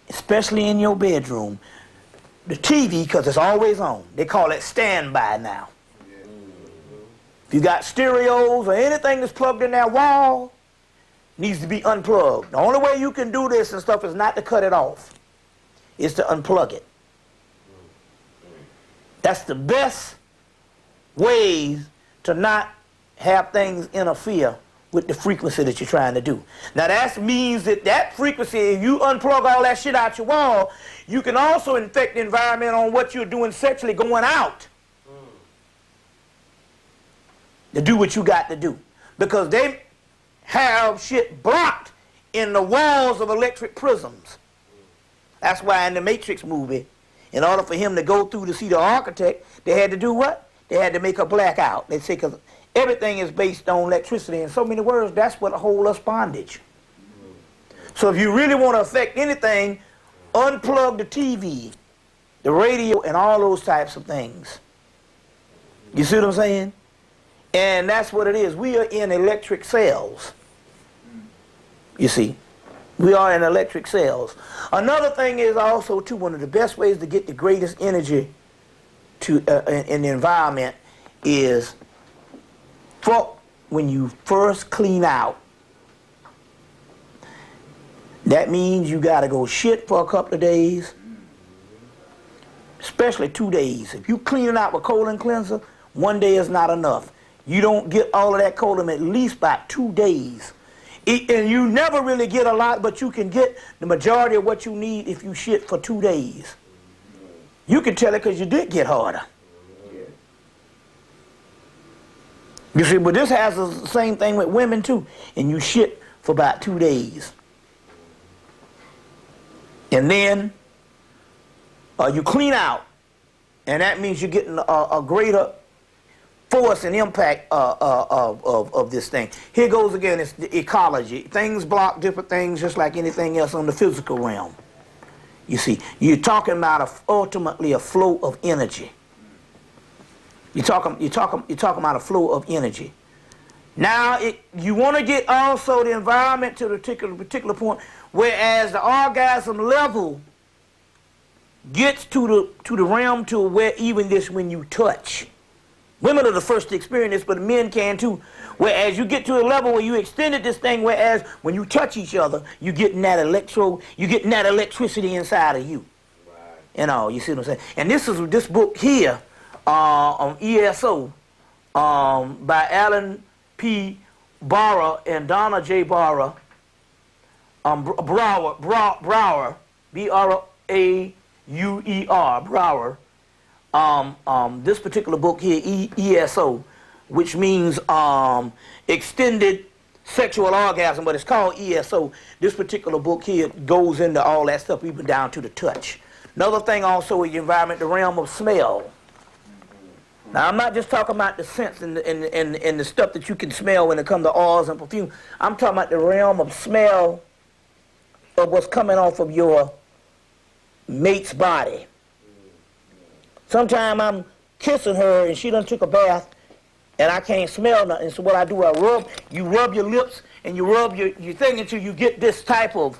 S1: especially in your bedroom, the TV, because it's always on. They call it standby now. If you got stereos or anything that's plugged in that wall, needs to be unplugged. The only way you can do this and stuff is not to cut it off. It's to unplug it. That's the best ways to not have things interfere with the frequency that you're trying to do. Now that means that that frequency, if you unplug all that shit out your wall, you can also infect the environment on what you're doing sexually going out. To do what you got to do. Because they have shit blocked in the walls of electric prisms. That's why in the Matrix movie, in order for him to go through to see the architect, they had to do what? They had to make a blackout. They say, because everything is based on electricity. In so many words, that's what holds us bondage. So if you really want to affect anything, unplug the TV, the radio, and all those types of things. You see what I'm saying? And that's what it is. We are in electric cells. You see? We are in electric cells. Another thing is also, too, one of the best ways to get the greatest energy to in the environment is when you first clean out. That means you got to go shit for a couple of days, especially 2 days. If you clean it out with colon cleanser, 1 day is not enough. You don't get all of that colon at least by 2 days. And you never really get a lot, but you can get the majority of what you need if you shit for 2 days. You can tell it because you did get harder. You see, but this has the same thing with women too. And you shit for about 2 days. And then you clean out. And that means you're getting a greater force and impact of this thing. Here goes again, it's the ecology. Things block different things just like anything else on the physical realm. You see, you're talking about ultimately a flow of energy. You're talking about a flow of energy. Now, you want to get also the environment to a particular point, whereas the orgasm level gets to the realm to where even this when you touch. Women are the first to experience this, but men can too. Whereas you get to a level where you extended this thing, whereas when you touch each other, you getting that electricity inside of you. Right. You see what I'm saying? And this book here on ESO by Alan P. Barra and Donna J. Barra, Brower, B-R-A-U-E-R, Brower. This particular book here, ESO, which means extended sexual orgasm, but it's called ESO. This particular book here goes into all that stuff, even down to the touch. Another thing also is the environment, the realm of smell. Now, I'm not just talking about the scents and the stuff that you can smell when it comes to oils and perfume. I'm talking about the realm of smell of what's coming off of your mate's body. Sometimes I'm kissing her and she done took a bath and I can't smell nothing. So what I do, you rub your lips and you rub your thing until you get this type of,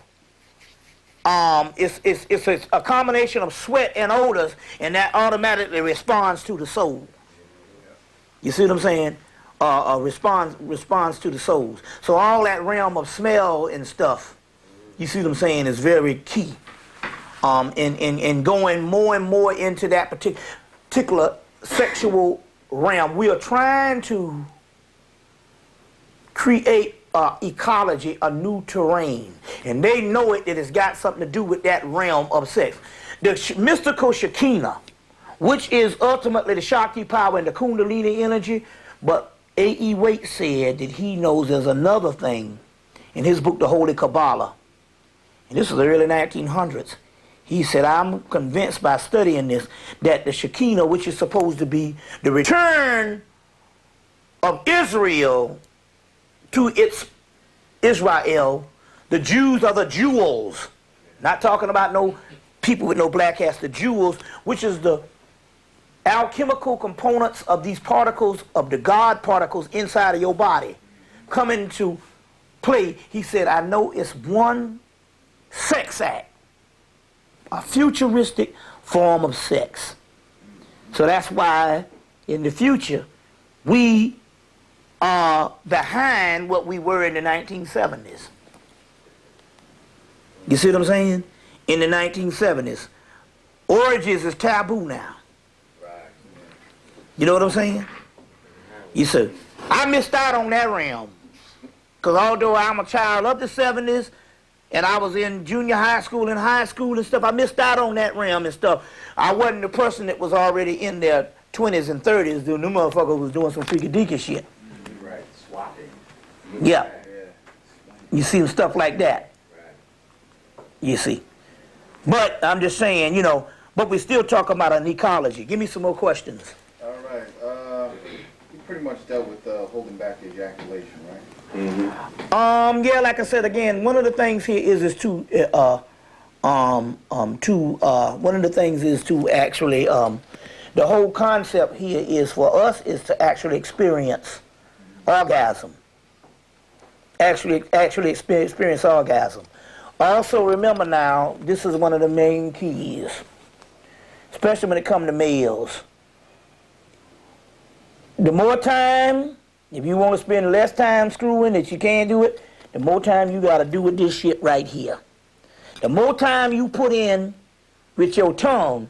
S1: it's a combination of sweat and odors, and that automatically responds to the soul. You see what I'm saying? Responds to the souls. So all that realm of smell and stuff, you see what I'm saying, is very key. In going more and more into that particular sexual realm. We are trying to create ecology, a new terrain. And they know it, that it's got something to do with that realm of sex. The mystical Shekinah, which is ultimately the Shakti power and the Kundalini energy, but A.E. Waite said that he knows there's another thing in his book, The Holy Kabbalah. And this was the early 1900s. He said, I'm convinced by studying this that the Shekinah, which is supposed to be the return of Israel to its Israel, the Jews are the jewels. Not talking about no people with no black hats, the jewels, which is the alchemical components of these particles, of the God particles inside of your body, come into play. He said, I know it's one sex act, a futuristic form of sex. So that's why in the future we are behind what we were in the 1970s. You see what I'm saying? In the 1970s, orgies is taboo now. You know what I'm saying? You see, I missed out on that realm. Because although I'm a child of the 70s, and I was in junior high school and high school and stuff, I missed out on that realm and stuff. I wasn't the person that was already in their 20s and 30s doing, them motherfuckers was doing some freaky deaky shit.
S3: Right, swapping.
S1: Yeah. You see stuff like that. You see. But I'm just saying, but we're still talking about an ecology. Give me some more questions.
S2: All right. You pretty much dealt with holding back the ejaculation, right?
S4: Mm-hmm.
S1: Yeah, like I said again, one of the things here is to actually the whole concept here is for us is to actually experience orgasm. Actually experience orgasm. Also remember now, this is one of the main keys, especially when it comes to males. The more time, if you want to spend less time screwing that you can't do it, the more time you got to do with this shit right here. The more time you put in with your tongue,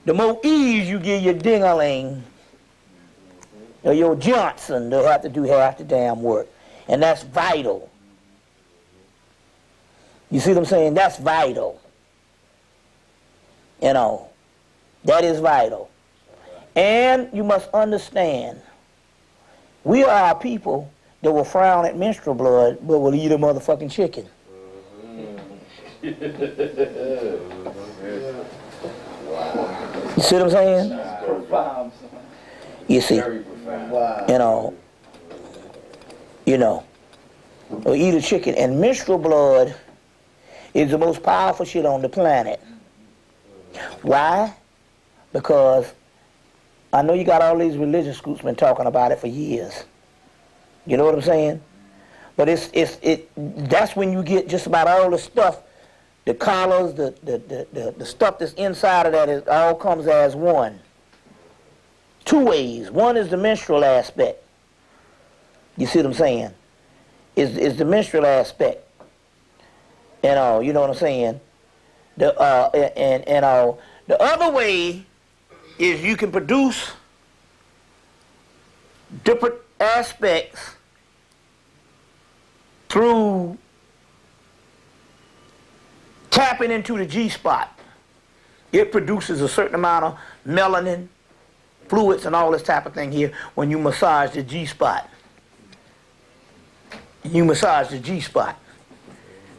S1: the more ease you give your ding-a-ling or your Johnson to have to do half the damn work. And that's vital. You see what I'm saying? That's vital. That is vital. And you must understand, we are a people that will frown at menstrual blood, but will eat a motherfucking chicken. You see what I'm saying? You see, or eat a chicken. And menstrual blood is the most powerful shit on the planet. Why? Because I know you got all these religious groups been talking about it for years. You know what I'm saying? But that's when you get just about all the stuff the colors, the stuff that's inside of that, it all comes as one. Two ways. One is the menstrual aspect. You see what I'm saying? Is the menstrual aspect. And all, you know what I'm saying? The other way is you can produce different aspects through tapping into the G-spot. It produces a certain amount of melanin, fluids, and all this type of thing here when you massage the G-spot. You massage the G-spot.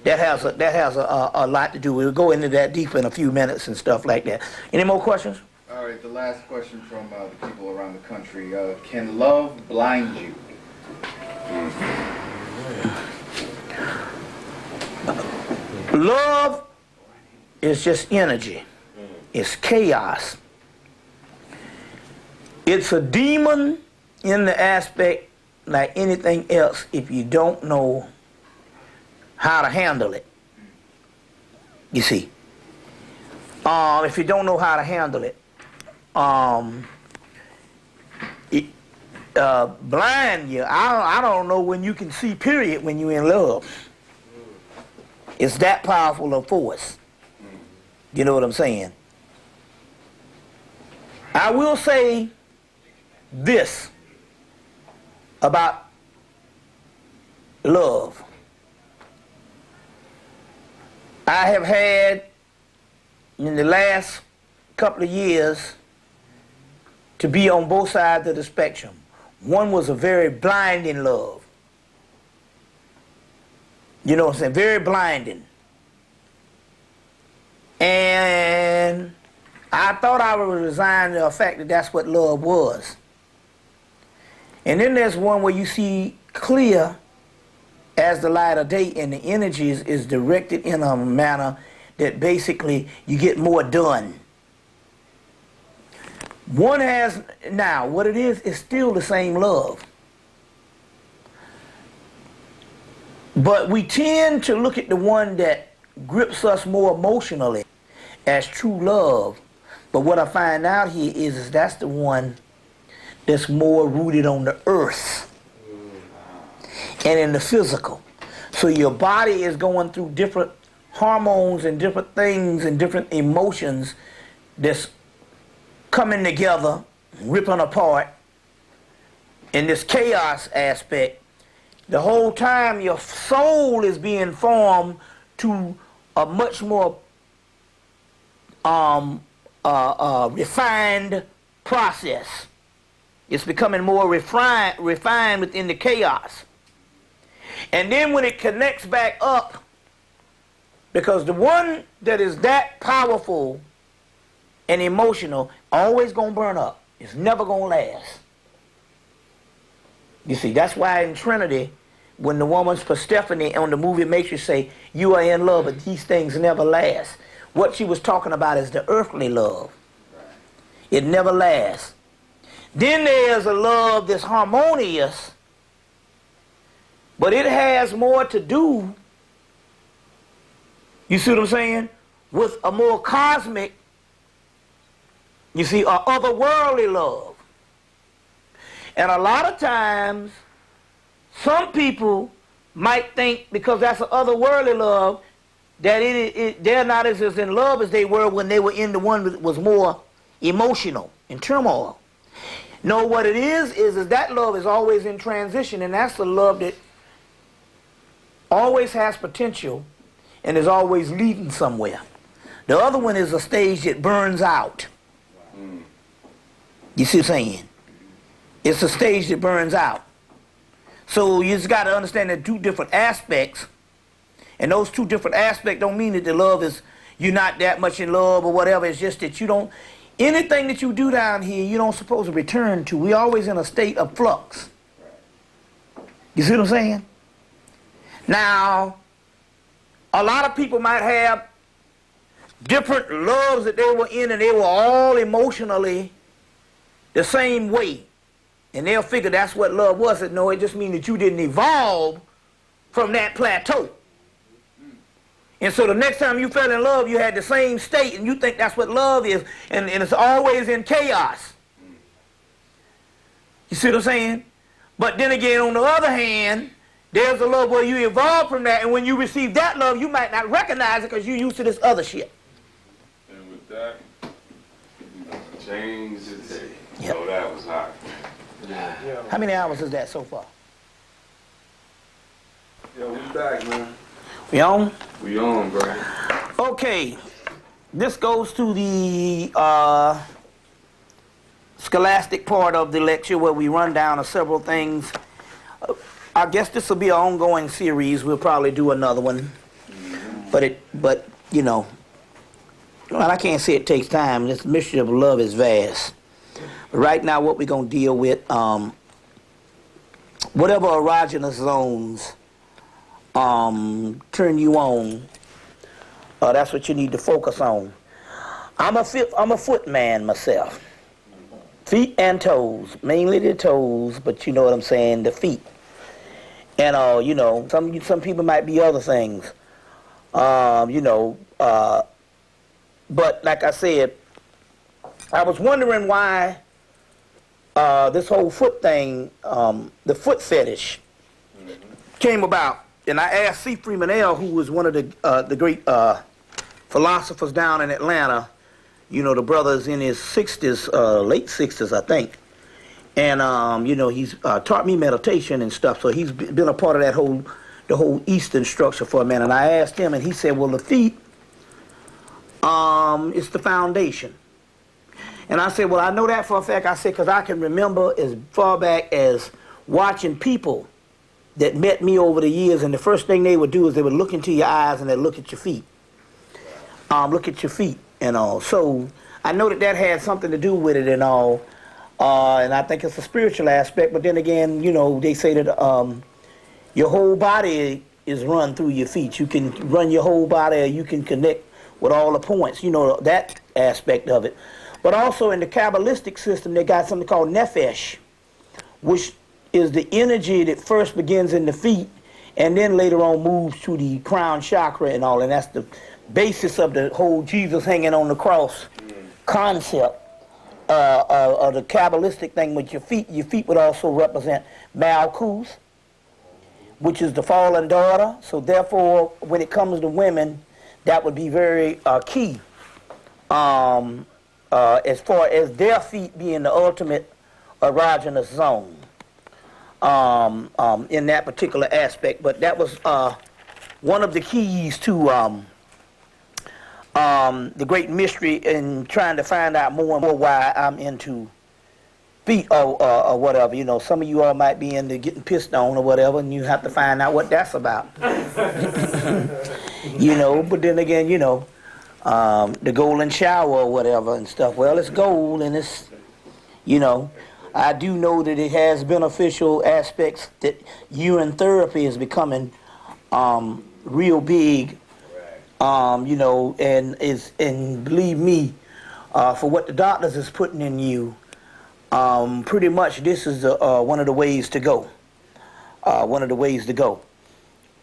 S1: That has a lot to do. We'll go into that deeper in a few minutes and stuff like that. Any more questions?
S2: All right, the last question from the people around the country. Can love blind you?
S1: Love is just energy. It's chaos. It's a demon in the aspect like anything else if you don't know how to handle it. You see. If you don't know how to handle it. Blind you. I don't know when you can see, period, when you're in love. It's that powerful a force. You know what I'm saying? I will say this about love. I have had, in the last couple of years, to be on both sides of the spectrum. One was a very blinding love. You know what I'm saying? Very blinding. And I thought I would resign to the fact that that's what love was. And then there's one where you see clear as the light of day, and the energy is directed in a manner that basically you get more done. One has, now what it is still the same love. But we tend to look at the one that grips us more emotionally as true love. But what I find out here is that's the one that's more rooted on the earth and in the physical. So your body is going through different hormones and different things and different emotions that's coming together, ripping apart in this chaos aspect. The whole time your soul is being formed to a much more refined process. It's becoming more refined within the chaos. And then when it connects back up, because the one that is that powerful and emotional always gonna burn up. It's never gonna last. You see, that's why in Trinity, when the woman's Persephone on the movie Matrix say, you are in love, but these things never last. What she was talking about is the earthly love. It never lasts. Then there's a love that's harmonious, but it has more to do, you see what I'm saying, with a more cosmic, you see, a otherworldly love. And a lot of times, some people might think because that's an otherworldly love, that they're not as in love as they were when they were in the one that was more emotional, in turmoil. No, what it is that love is always in transition, and that's the love that always has potential and is always leading somewhere. The other one is a stage that burns out. You see what I'm saying? It's a stage that burns out. So you just got to understand that two different aspects, and those two different aspects don't mean that the love is, you're not that much in love or whatever. It's just that you don't, anything that you do down here, you don't supposed to return to. We're always in a state of flux. You see what I'm saying? Now, a lot of people might have different loves that they were in, and they were all emotionally the same way. And they'll figure that's what love was. No, it just means that you didn't evolve from that plateau. And so the next time you fell in love, you had the same state, and you think that's what love is, and it's always in chaos. You see what I'm saying? But then again, on the other hand, there's a love where you evolve from that, and when you receive that love, you might not recognize it because you're used to this other shit.
S4: And with that, change the day.
S1: Yep.
S4: Oh, that was hot.
S1: How many hours is that so far?
S4: Yo, we back, man.
S1: We on?
S4: We on, bro.
S1: Okay. This goes to the scholastic part of the lecture where we run down several things. I guess this will be an ongoing series. We'll probably do another one. But you know, well, I can't say it takes time. This mystery of love is vast. But right now, what we're going to deal with, whatever erogenous zones turn you on, that's what you need to focus on. I'm a foot man myself. Feet and toes, mainly the toes, but you know what I'm saying, the feet. And you know, some people might be other things. You know, but like I said, I was wondering why this whole foot thing, the foot fetish, came about. And I asked C. Freeman L., who was one of the great philosophers down in Atlanta. You know, the brother's in his 60s, late 60s, I think. And, you know, he's taught me meditation and stuff, so he's been a part of that the whole Eastern structure for a minute. And I asked him, and he said, well, the feet, it's the foundation. And I said, well, I know that for a fact. I said, because I can remember as far back as watching people that met me over the years, and the first thing they would do is they would look into your eyes and they'd look at your feet. Look at your feet and all. So I know that had something to do with it and all. And I think it's a spiritual aspect. But then again, you know, they say that your whole body is run through your feet. You can run your whole body, or you can connect with all the points. You know, that aspect of it. But also in the Kabbalistic system, they got something called Nefesh, which is the energy that first begins in the feet and then later on moves to the crown chakra and all. And that's the basis of the whole Jesus hanging on the cross concept of the Kabbalistic thing with your feet. Your feet would also represent Malkuth, which is the fallen daughter. So therefore, when it comes to women, that would be very key. As far as their feet being the ultimate erogenous zone in that particular aspect. But that was one of the keys to the great mystery in trying to find out more and more why I'm into feet or whatever. You know, some of you all might be into getting pissed on or whatever, and you have to find out what that's about. You know, but then again, you know, the golden shower or whatever and stuff. Well, it's gold and it's, you know, I do know that it has beneficial aspects, that urine therapy is becoming real big, you know, and believe me, for what the doctors is putting in you, pretty much this is one of the ways to go. One of the ways to go.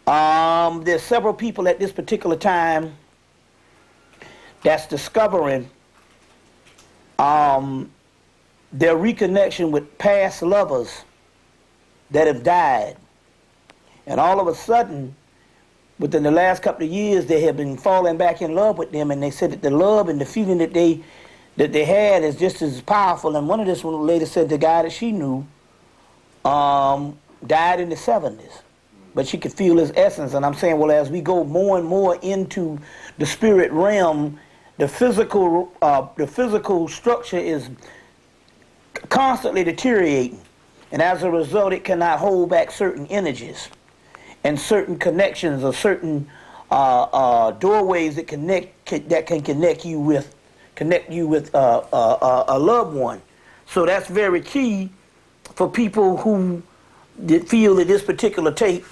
S1: There's several people at this particular time that's discovering their reconnection with past lovers that have died. And all of a sudden, within the last couple of years, they have been falling back in love with them, and they said that the love and the feeling that they had is just as powerful. And one of this one lady said the guy that she knew died in the 70s, but she could feel his essence. And I'm saying, well, as we go more and more into the spirit realm, the physical structure is constantly deteriorating, and as a result, it cannot hold back certain energies and certain connections or certain doorways that can connect you with a loved one. So that's very key for people who feel that this particular tape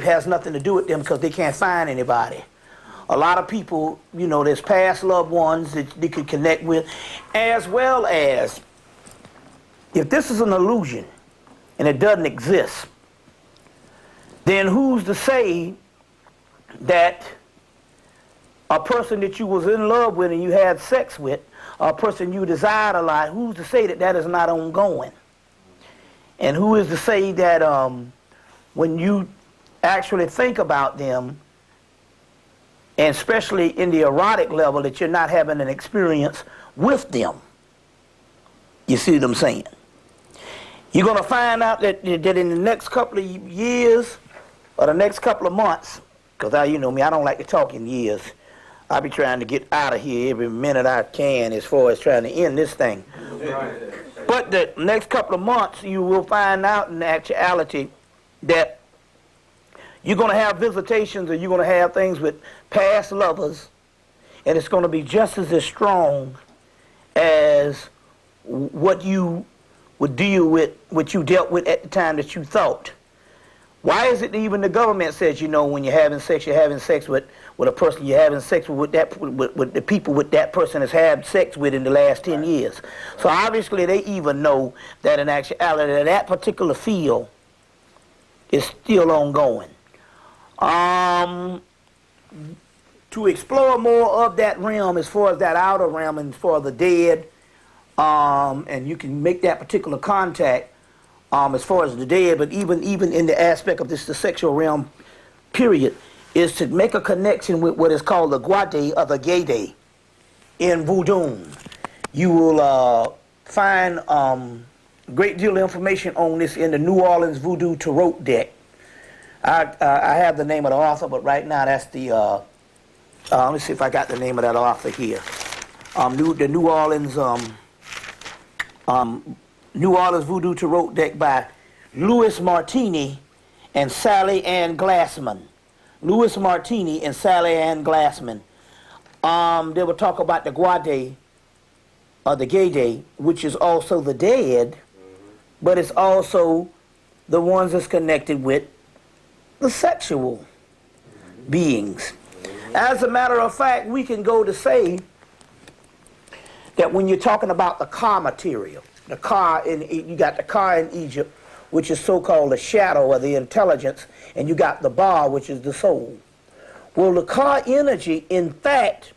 S1: has nothing to do with them because they can't find anybody. A lot of people, you know, there's past loved ones that they could connect with, as well as if this is an illusion and it doesn't exist, then who's to say that a person that you was in love with and you had sex with, a person you desired a lot, who's to say that that is not ongoing? And who is to say that when you actually think about them, and especially in the erotic level, that you're not having an experience with them? You see what I'm saying? You're going to find out that in the next couple of years or the next couple of months, because you know me, I don't like to talk in years. I be trying to get out of here every minute I can as far as trying to end this thing. But the next couple of months, you will find out in actuality that you're going to have visitations, or you're going to have things with past lovers, and it's going to be just as strong as what you would deal with, what you dealt with at the time that you thought. Why is it that even the government says, you know, when you're having sex with a person, you're having sex with the people with that person has had sex with in the last 10 years. So obviously they even know that in actuality that particular field is still ongoing. To explore more of that realm as far as that outer realm and for the dead, and you can make that particular contact as far as the dead, but even in the aspect of this, the sexual realm, period, is to make a connection with what is called the Guade or the Gede in Voodoo. You will find a great deal of information on this in the New Orleans Voodoo Tarot deck. I have the name of the author, but right now that's the, let me see if I got the name of that author here. The New Orleans Voodoo Tarot deck by Louis Martini and Sally Ann Glassman. Louis Martini and Sally Ann Glassman. They will talk about the Guade, or the Gede, which is also the dead, but it's also the ones that's connected with the sexual beings. As a matter of fact, we can go to say that when you're talking about the Ka material, you got the Ka in Egypt, which is so-called the shadow or the intelligence, and you got the Ba, which is the soul. Well, the Ka energy, in fact,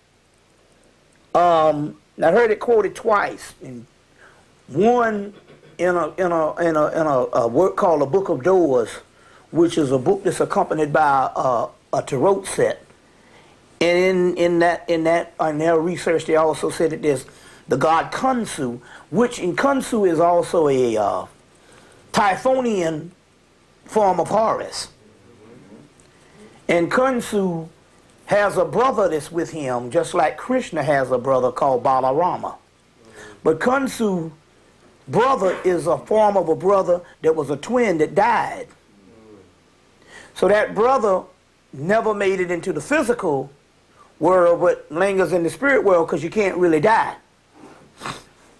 S1: I heard it quoted twice. One in a work called the Book of Doors, which is a book that's accompanied by a tarot set. And in their research, they also said that there's the god Khonsu, which in Khonsu is also a Typhonian form of Horus. And Khonsu has a brother that's with him, just like Krishna has a brother called Balarama. But Khonsu's brother is a form of a brother that was a twin that died. So that brother never made it into the physical world, but lingers in the spirit world, because you can't really die.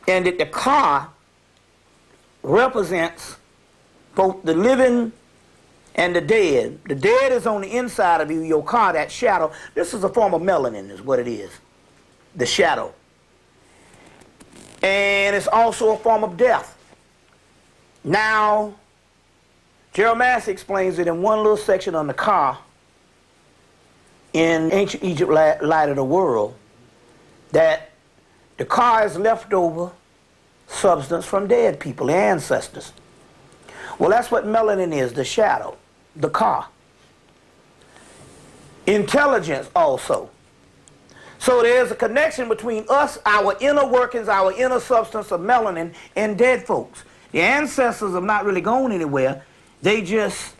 S1: And that the Ka represents both the living and the dead. The dead is on the inside of you, your Ka, that shadow. This is a form of melanin, is what it is, the shadow. And it's also a form of death. Now, Jeremiah explains it in one little section on the Ka in Ancient Egypt Light of the World, that the Ka is leftover substance from dead people, the ancestors. Well, that's what melanin is, the shadow, the Ka. Intelligence also. So there's a connection between us, our inner workings, our inner substance of melanin, and dead folks. The ancestors have not really gone anywhere. They just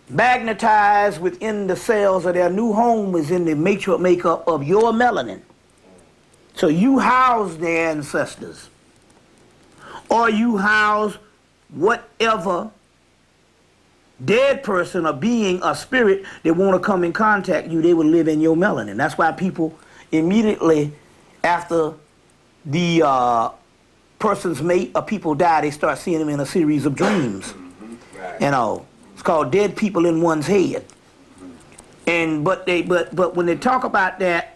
S1: magnetize within the cells of their new home is in the matrix makeup of your melanin. So you house the ancestors, or you house whatever dead person or being or spirit that want to come in contact you, they will live in your melanin. That's why people immediately after the person's mate or people die, they start seeing them in a series of dreams. You know, it's called dead people in one's head. And but when they talk about that,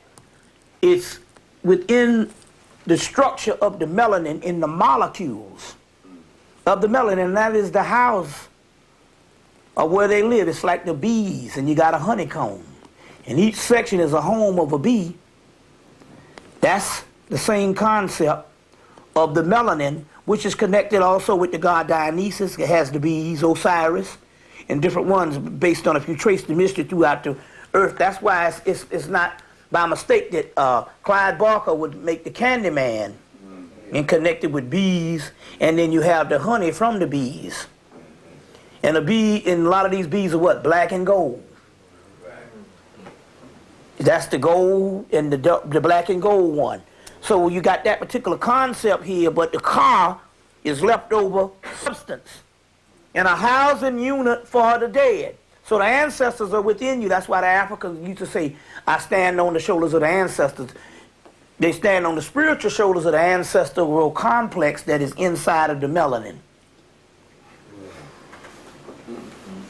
S1: it's within the structure of the melanin, in the molecules of the melanin, and that is the house of where they live. It's like the bees, and you got a honeycomb. and each section is a home of a bee, that's the same concept of the melanin, which is connected also with the god Dionysus. It has the bees, Osiris, and different ones based on if you trace the mystery throughout the earth. That's why it's not by mistake that Clyde Barker would make the Candy Man and connect it with bees, and then you have the honey from the bees. And a bee, and a lot of these bees are what? Black and gold. That's the gold and the black and gold one. So you got that particular concept here, but the car is leftover substance and a housing unit for the dead. So the ancestors are within you. That's why the Africans used to say, I stand on the shoulders of the ancestors. They stand on the spiritual shoulders of the ancestral complex that is inside of the melanin.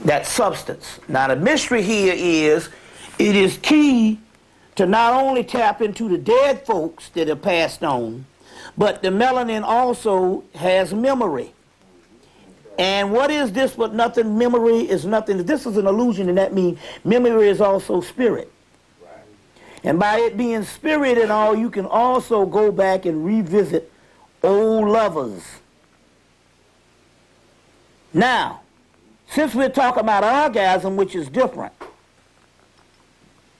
S1: That substance. Now the mystery here is, it is key to not only tap into the dead folks that have passed on, but the melanin also has memory. And what is this but nothing? Memory is nothing. This is an illusion, and that means memory is also spirit. And by it being spirit and all, you can also go back and revisit old lovers. Now, since we're talking about orgasm, which is different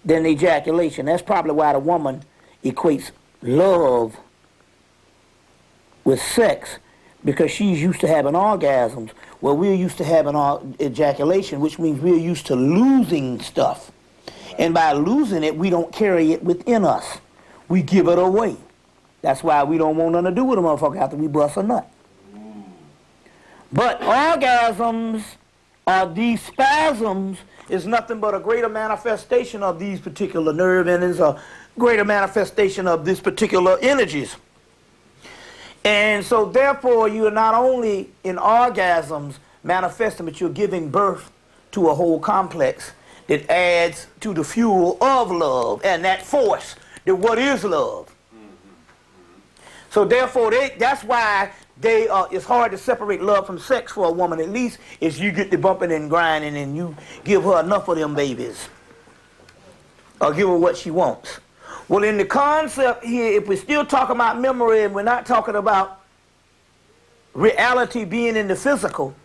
S1: than ejaculation, that's probably why the woman equates love with sex, because she's used to having orgasms. Well, we're used to having ejaculation, which means we're used to losing stuff. And by losing it, we don't carry it within us. We give it away. That's why we don't want nothing to do with a motherfucker after we bust a nut. But orgasms, these spasms, is nothing but a greater manifestation of these particular nerve endings, a greater manifestation of these particular energies. And so therefore you are not only in orgasms manifesting, but you're giving birth to a whole complex that adds to the fuel of love and that force, that what is love. So therefore that's why it's hard to separate love from sex for a woman, at least, is you get the bumping and grinding and you give her enough of them babies. Or give her what she wants. Well, in the concept here, if we're still talking about memory and we're not talking about reality being in the physical,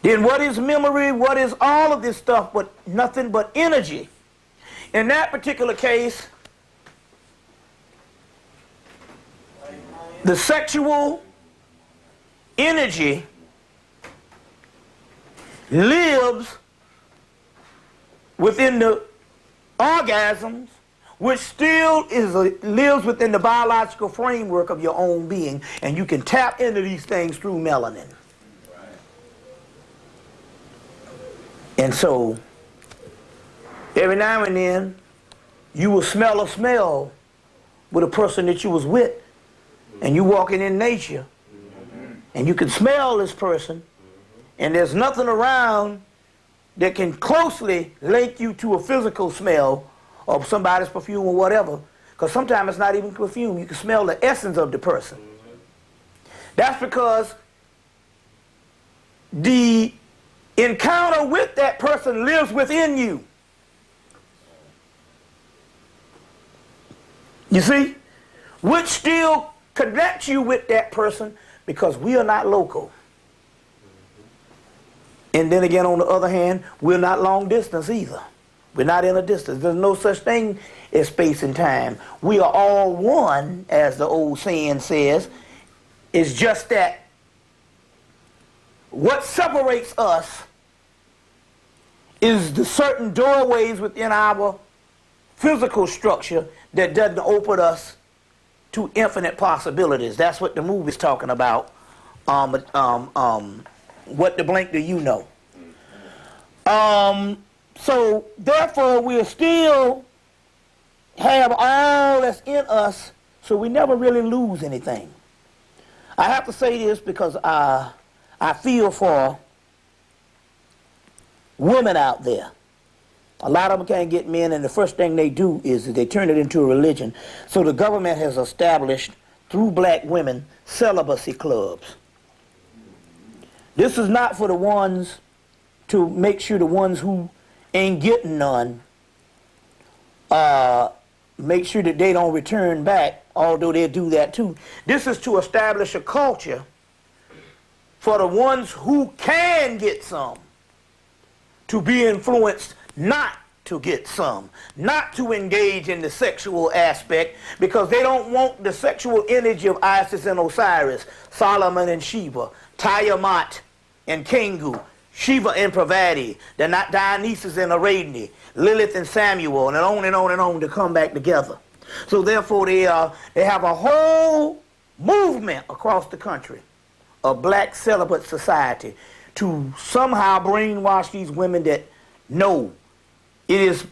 S1: then what is memory? What is all of this stuff but nothing but energy? In that particular case, the sexual energy lives within the orgasms, which still lives within the biological framework of your own being, and you can tap into these things through melanin. And so, every now and then, you will smell a smell with a person that you was with, and you walking in nature, and you can smell this person, and there's nothing around that can closely link you to a physical smell of somebody's perfume or whatever, because sometimes it's not even perfume. You can smell the essence of the person. That's because the encounter with that person lives within you. You see? Which still connects you with that person, because we are not local. And then again, on the other hand, we're not long distance either. We're not in a distance. There's no such thing as space and time. We are all one, as the old saying says. It's just that what separates us is the certain doorways within our physical structure that doesn't open us to infinite possibilities. That's what the movie's talking about. What the blank do you know? So therefore we'll still have all that's in us, so we never really lose anything. I have to say this because I feel for women out there. A lot of them can't get men, and the first thing they do is they turn it into a religion. So the government has established, through black women, celibacy clubs. This is not for the ones to make sure the ones who ain't getting none, make sure that they don't return back, although they do that too. This is to establish a culture for the ones who can get some to be influenced not to get some, not to engage in the sexual aspect, because they don't want the sexual energy of Isis and Osiris, Solomon and Sheba, Tiamat and Kingu, Shiva and Pravati, they're not Dionysus and Ariadne, Lilith and Samuel, and on and on and on to come back together. So therefore they have a whole movement across the country, a black celibate society, to somehow brainwash these women that no, it is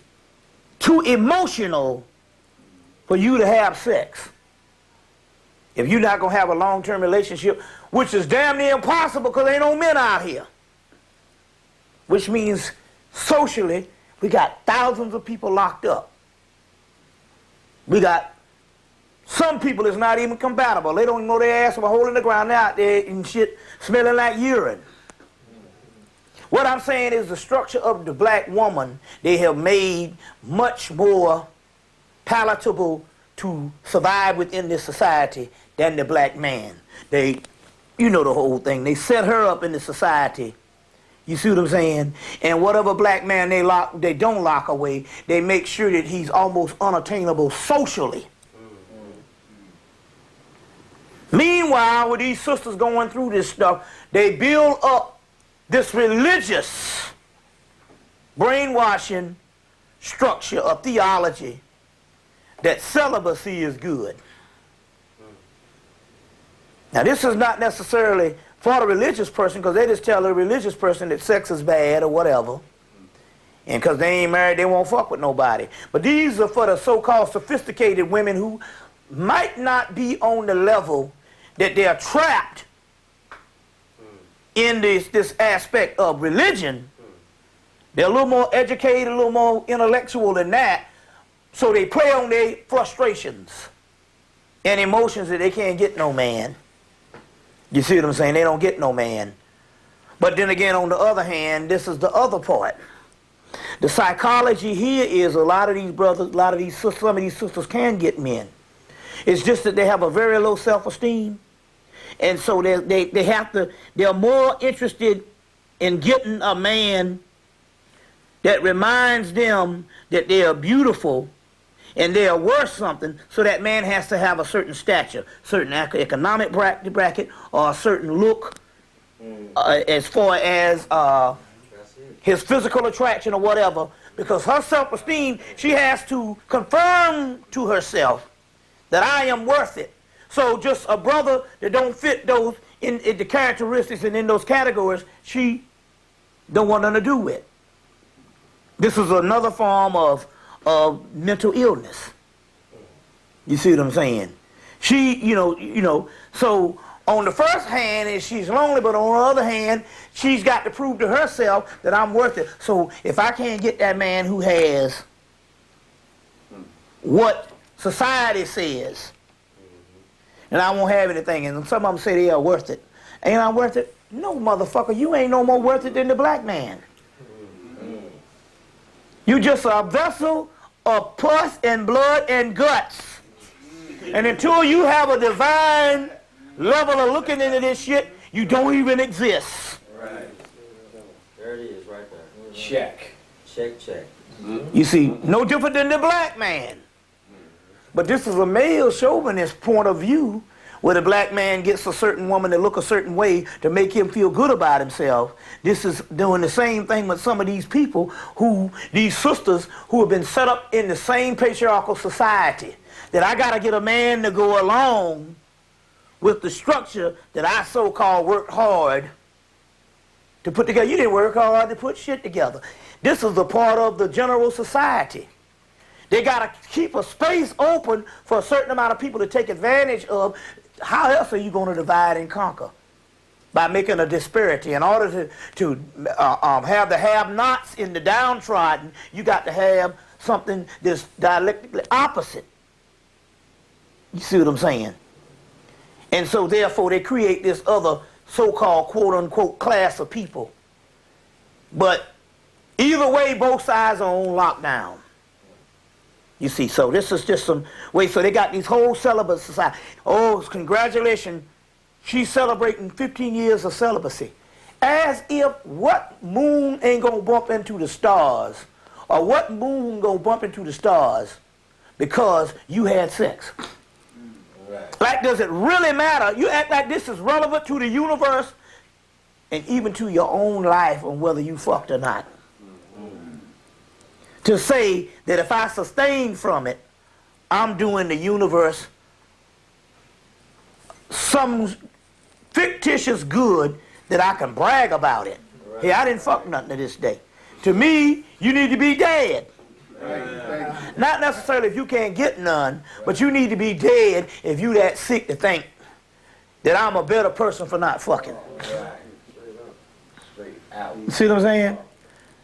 S1: too emotional for you to have sex. If you're not going to have a long-term relationship, which is damn near impossible because there ain't no men out here. Which means socially, we got thousands of people locked up. We got some people that's not even compatible. They don't even know their ass with a hole in the ground. They're out there and shit smelling like urine. What I'm saying is the structure of the black woman, they have made much more palatable to survive within this society than the black man. They, you know the whole thing. They set her up in the society. You see what I'm saying? And whatever black man they don't lock away, they make sure that he's almost unattainable socially. Meanwhile, with these sisters going through this stuff, they build up this religious brainwashing structure of theology that celibacy is good. Now this is not necessarily for the religious person, because they just tell the religious person that sex is bad or whatever, and because they ain't married they won't fuck with nobody. But these are for the so-called sophisticated women who might not be on the level that they're trapped in this aspect of religion. They're a little more educated, a little more intellectual than that, so they play on their frustrations and emotions that they can't get no man. You see what I'm saying? They don't get no man. But then again, on the other hand, this is the other part. The psychology here is a lot of these brothers, a lot of these sisters, some of these sisters can get men. It's just that they have a very low self-esteem. And so they're more interested in getting a man that reminds them that they are beautiful and they are worth something, so that man has to have a certain stature, certain economic bracket, or a certain look, as far as his physical attraction or whatever, because her self-esteem, she has to confirm to herself that I am worth it. So just a brother that don't fit those in the characteristics and in those categories, she don't want nothing to do with. This is another form of mental illness. You see what I'm saying? She, you know, so on the first hand, she's lonely, but on the other hand, she's got to prove to herself that I'm worth it. So if I can't get that man who has what society says, and I won't have anything, and some of them say they are worth it. Ain't I worth it? No, motherfucker, you ain't no more worth it than the black man. You just a vessel of pus and blood and guts. And until you have a divine level of looking into this shit, you don't even exist.
S3: Right. There it is, right there.
S5: Check.
S3: Check, check.
S1: You see, no different than the black man. But this is a male chauvinist point of view, where the black man gets a certain woman to look a certain way to make him feel good about himself. This is doing the same thing with some of these people these sisters who have been set up in the same patriarchal society, that I gotta get a man to go along with the structure that I so-called worked hard to put together. You didn't work hard to put shit together. This is a part of the general society. They got to keep a space open for a certain amount of people to take advantage of. How else are you going to divide and conquer? By making a disparity. In order to have the have-nots in the downtrodden, you got to have something that's dialectically opposite. You see what I'm saying? And so therefore they create this other so-called quote-unquote class of people. But either either way, both sides are on lockdown. You see, so this is just some way. So they got these whole celibate society. Oh, congratulations, she's celebrating 15 years of celibacy. As if what moon ain't gonna bump into the stars, or what moon gonna bump into the stars because you had sex. Right. Like, does it really matter? You act like this is relevant to the universe and even to your own life on whether you fucked or not. To say that if I sustain from it, I'm doing the universe some fictitious good that I can brag about it. Right. Hey, I didn't fuck nothing to this day. To me, you need to be dead. Right. Not necessarily if you can't get none, but you need to be dead if you that sick to think that I'm a better person for not fucking. Straight out. See what I'm saying?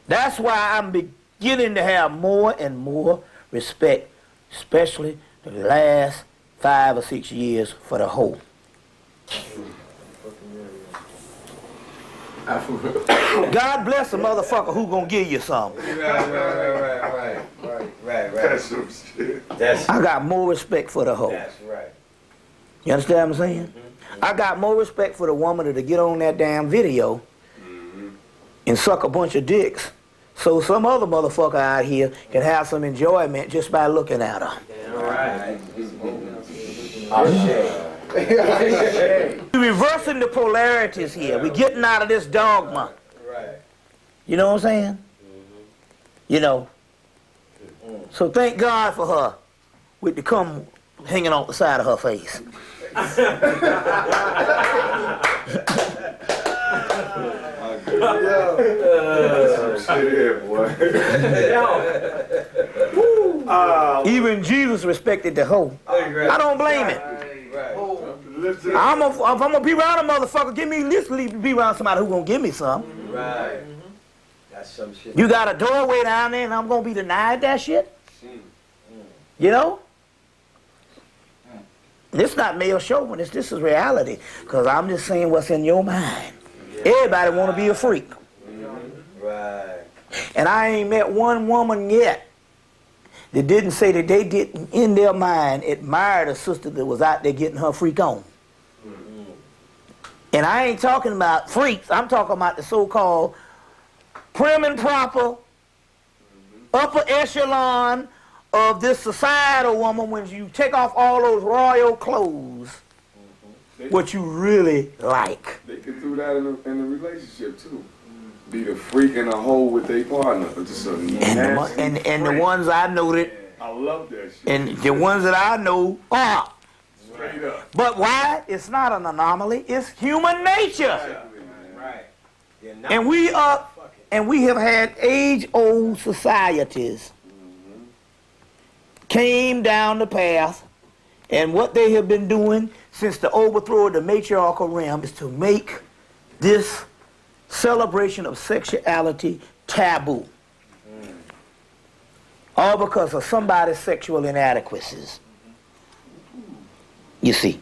S1: That's why I'm beginning to have more and more respect, especially the last 5 or 6 years for the hoe. God bless a motherfucker who gonna give you something.
S3: Right.
S4: That's some shit.
S1: I got more respect for the hoe.
S3: That's right.
S1: You understand what I'm saying? Mm-hmm. I got more respect for the woman that'll get on that damn video and suck a bunch of dicks so some other motherfucker out here can have some enjoyment just by looking at her.
S3: Right.
S1: We're reversing the polarities here. We're getting out of this dogma.
S3: Right.
S1: You know what I'm saying? You know. So thank God for her with the cum hanging off the side of her face. Even Jesus respected the hoe. I don't blame it. I'm gonna be around a motherfucker. Give me this, be around somebody who gonna give me something.
S3: Right. That's some shit.
S1: You got a doorway down there, and I'm gonna be denied that shit. You know. This not male chauvinist. This is reality. Cause I'm just saying what's in your mind. Everybody want to be a freak.
S3: Right.
S1: And I ain't met one woman yet that didn't say that they didn't, in their mind, admire the sister that was out there getting her freak on. And I ain't talking about freaks. I'm talking about the so-called prim and proper, upper echelon of this societal woman when you take off all those royal clothes. What you really like.
S4: They can do that in a relationship too. Be the freak and a hoe with their partner.
S1: And the ones I know that.
S4: I love that shit.
S1: And the ones that I know are.
S4: Straight up.
S1: But why? It's not an anomaly. It's human nature.
S3: Right.
S1: And we have had age-old societies came down the path, and what they have been doing since the overthrow of the matriarchal realm is to make this celebration of sexuality taboo. All because of somebody's sexual inadequacies. You see.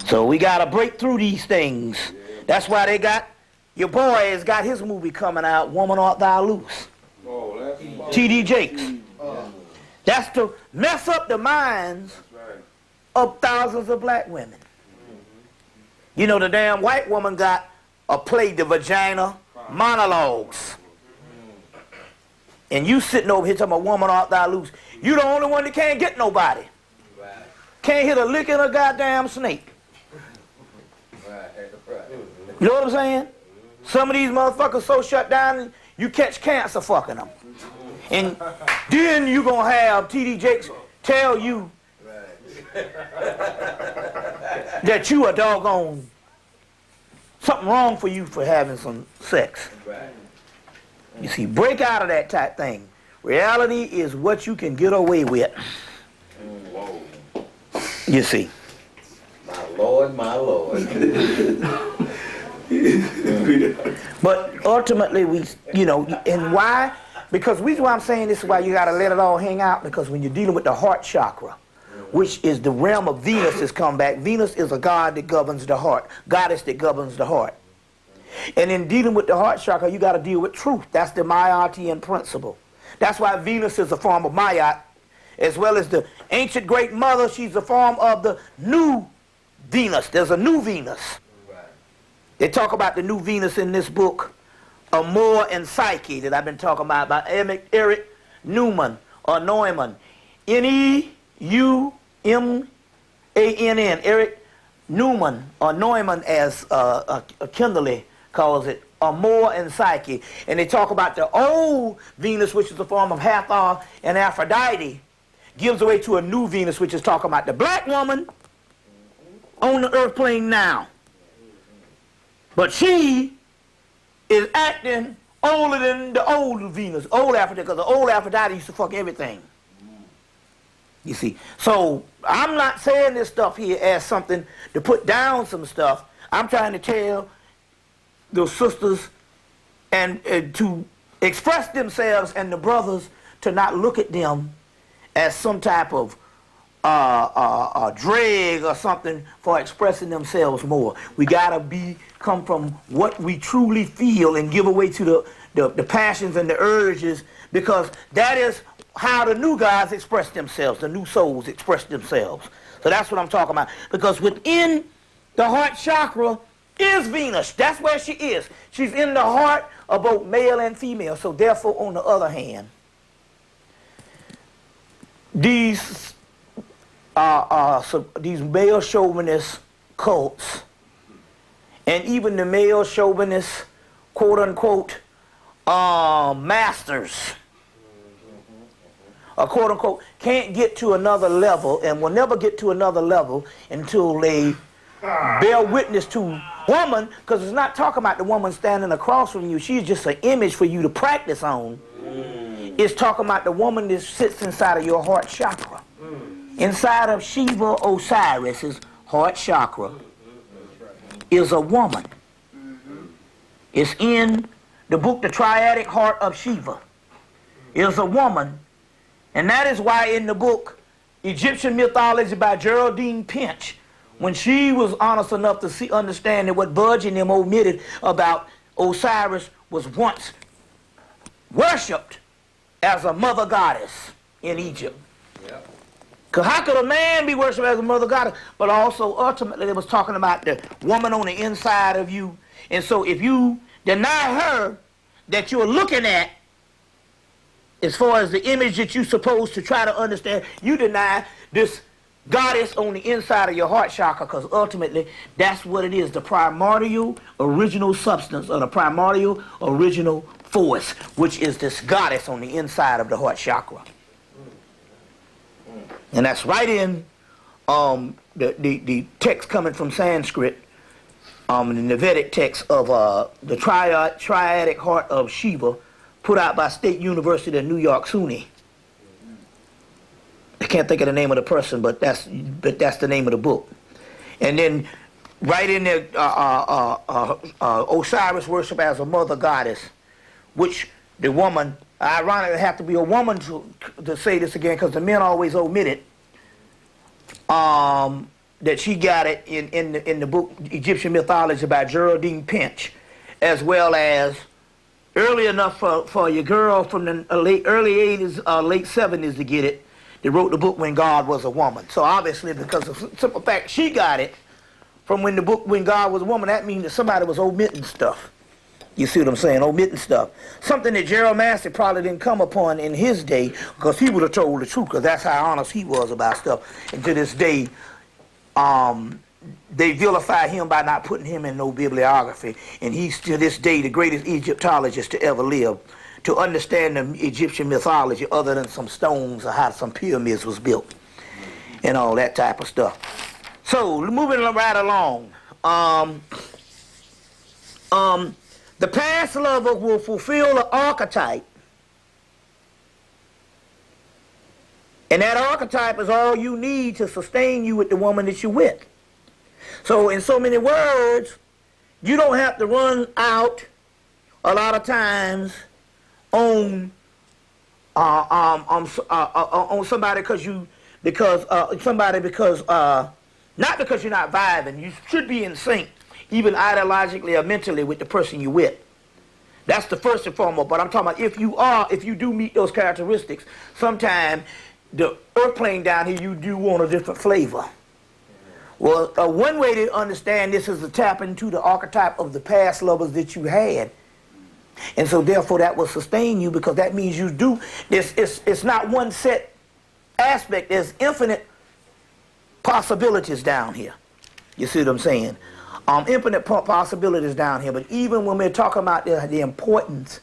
S1: So we got to break through these things. That's why they got, your boy has got his movie coming out, Woman Art Thou Loose. T.D. Jakes. That's to mess up the minds of thousands of black women. You know, the damn white woman got a play, The Vagina Monologues. And you sitting over here talking about Woman Art Thou Loose. You the only one that can't get nobody. Can't hit a lick in a goddamn snake. You know what I'm saying? Some of these motherfuckers so shut down, you catch cancer fucking them. And then you gonna have T.D. Jakes tell you that you a doggone something wrong for you for having some sex. You see, break out of that type thing. Reality is what you can get away with. You see.
S3: My Lord, my Lord.
S1: But ultimately, we, you know, and why? Because the reason why I'm saying this is why you got to let it all hang out, because when you're dealing with the heart chakra, which is the realm of Venus has come back. Venus is a god that governs the heart, goddess that governs the heart. And in dealing with the heart chakra, you got to deal with truth. That's the Mayatian principle. That's why Venus is a form of Mayat, as well as the ancient great mother. She's a form of the new Venus. There's a new Venus.
S3: Right.
S1: They talk about the new Venus in this book, Amor and Psyche, that I've been talking about by Eric Newman, or Neumann. N-E-U-M-A-N-N, Eric Newman, or Neumann, as Kinderly calls it, Amor and Psyche. And they talk about the old Venus, which is the form of Hathor and Aphrodite, gives away to a new Venus, which is talking about the black woman on the earth plane now. But she is acting older than the old Venus, old Aphrodite, because the old Aphrodite used to fuck everything. You see. So I'm not saying this stuff here as something to put down some stuff. I'm trying to tell those sisters and to express themselves, and the brothers to not look at them as some type of drag or something for expressing themselves more. We gotta come from what we truly feel and give away to the passions and the urges, because that is how the new guys express themselves, the new souls express themselves. So that's what I'm talking about. Because within the heart chakra is Venus. That's where she is. She's in the heart of both male and female. So therefore, on the other hand, these male chauvinist cults, and even the male chauvinist, quote unquote, masters, quote unquote, can't get to another level, and will never get to another level until they bear witness to woman, because it's not talking about the woman standing across from you. She's just an image for you to practice on. It's talking about the woman that sits inside of your heart chakra. Inside of Shiva Osiris's heart chakra is a woman. It's in the book, The Triadic Heart of Shiva. Is a woman. And that is why in the book, Egyptian Mythology by Geraldine Pinch, when she was honest enough to understand that what Budge and them omitted about Osiris was once worshipped as a mother goddess in Egypt.
S3: Yep.
S1: Because how could a man be worshipped as a mother goddess? But also, ultimately, they was talking about the woman on the inside of you. And so if you deny her that you're looking at, as far as the image that you're supposed to try to understand, you deny this goddess on the inside of your heart chakra, because ultimately that's what it is, the primordial original substance, or the primordial original force, which is this goddess on the inside of the heart chakra. And that's right in the text coming from Sanskrit, in the Vedic text of the Triadic Heart of Shiva, put out by State University of New York, SUNY. I can't think of the name of the person, but that's the name of the book. And then right in there, Osiris worship as a mother goddess, which the woman, ironically, have to be a woman to say this again, because the men always omit it. That she got it in the book Egyptian Mythology by Geraldine Pinch, as well as early enough for your girl from the early 80s, late 70s to get it. They wrote the book When God Was a Woman. So obviously, because of the simple fact she got it from when the book When God Was a Woman, that means that somebody was omitting stuff. You see what I'm saying? Omitting stuff. Something that Gerald Massey probably didn't come upon in his day, because he would have told the truth, because that's how honest he was about stuff. And to this day, they vilify him by not putting him in no bibliography. And he's, to this day, the greatest Egyptologist to ever live, to understand the Egyptian mythology other than some stones or how some pyramids was built and all that type of stuff. So, moving right along. The past lover will fulfill the archetype. And that archetype is all you need to sustain you with the woman that you're with. So in so many words, you don't have to run out a lot of times on somebody not because you're not vibing. You should be in sync. even ideologically or mentally with the person you're with. That's the first and foremost. But I'm talking about if you do meet those characteristics, sometimes the earth plane down here, you do want a different flavor. Well, one way to understand this is to tap into the archetype of the past lovers that you had. And so therefore that will sustain you, because that means you do, it's not one set aspect, there's infinite possibilities down here. You see what I'm saying? Infinite possibilities down here. But even when we're talking about the importance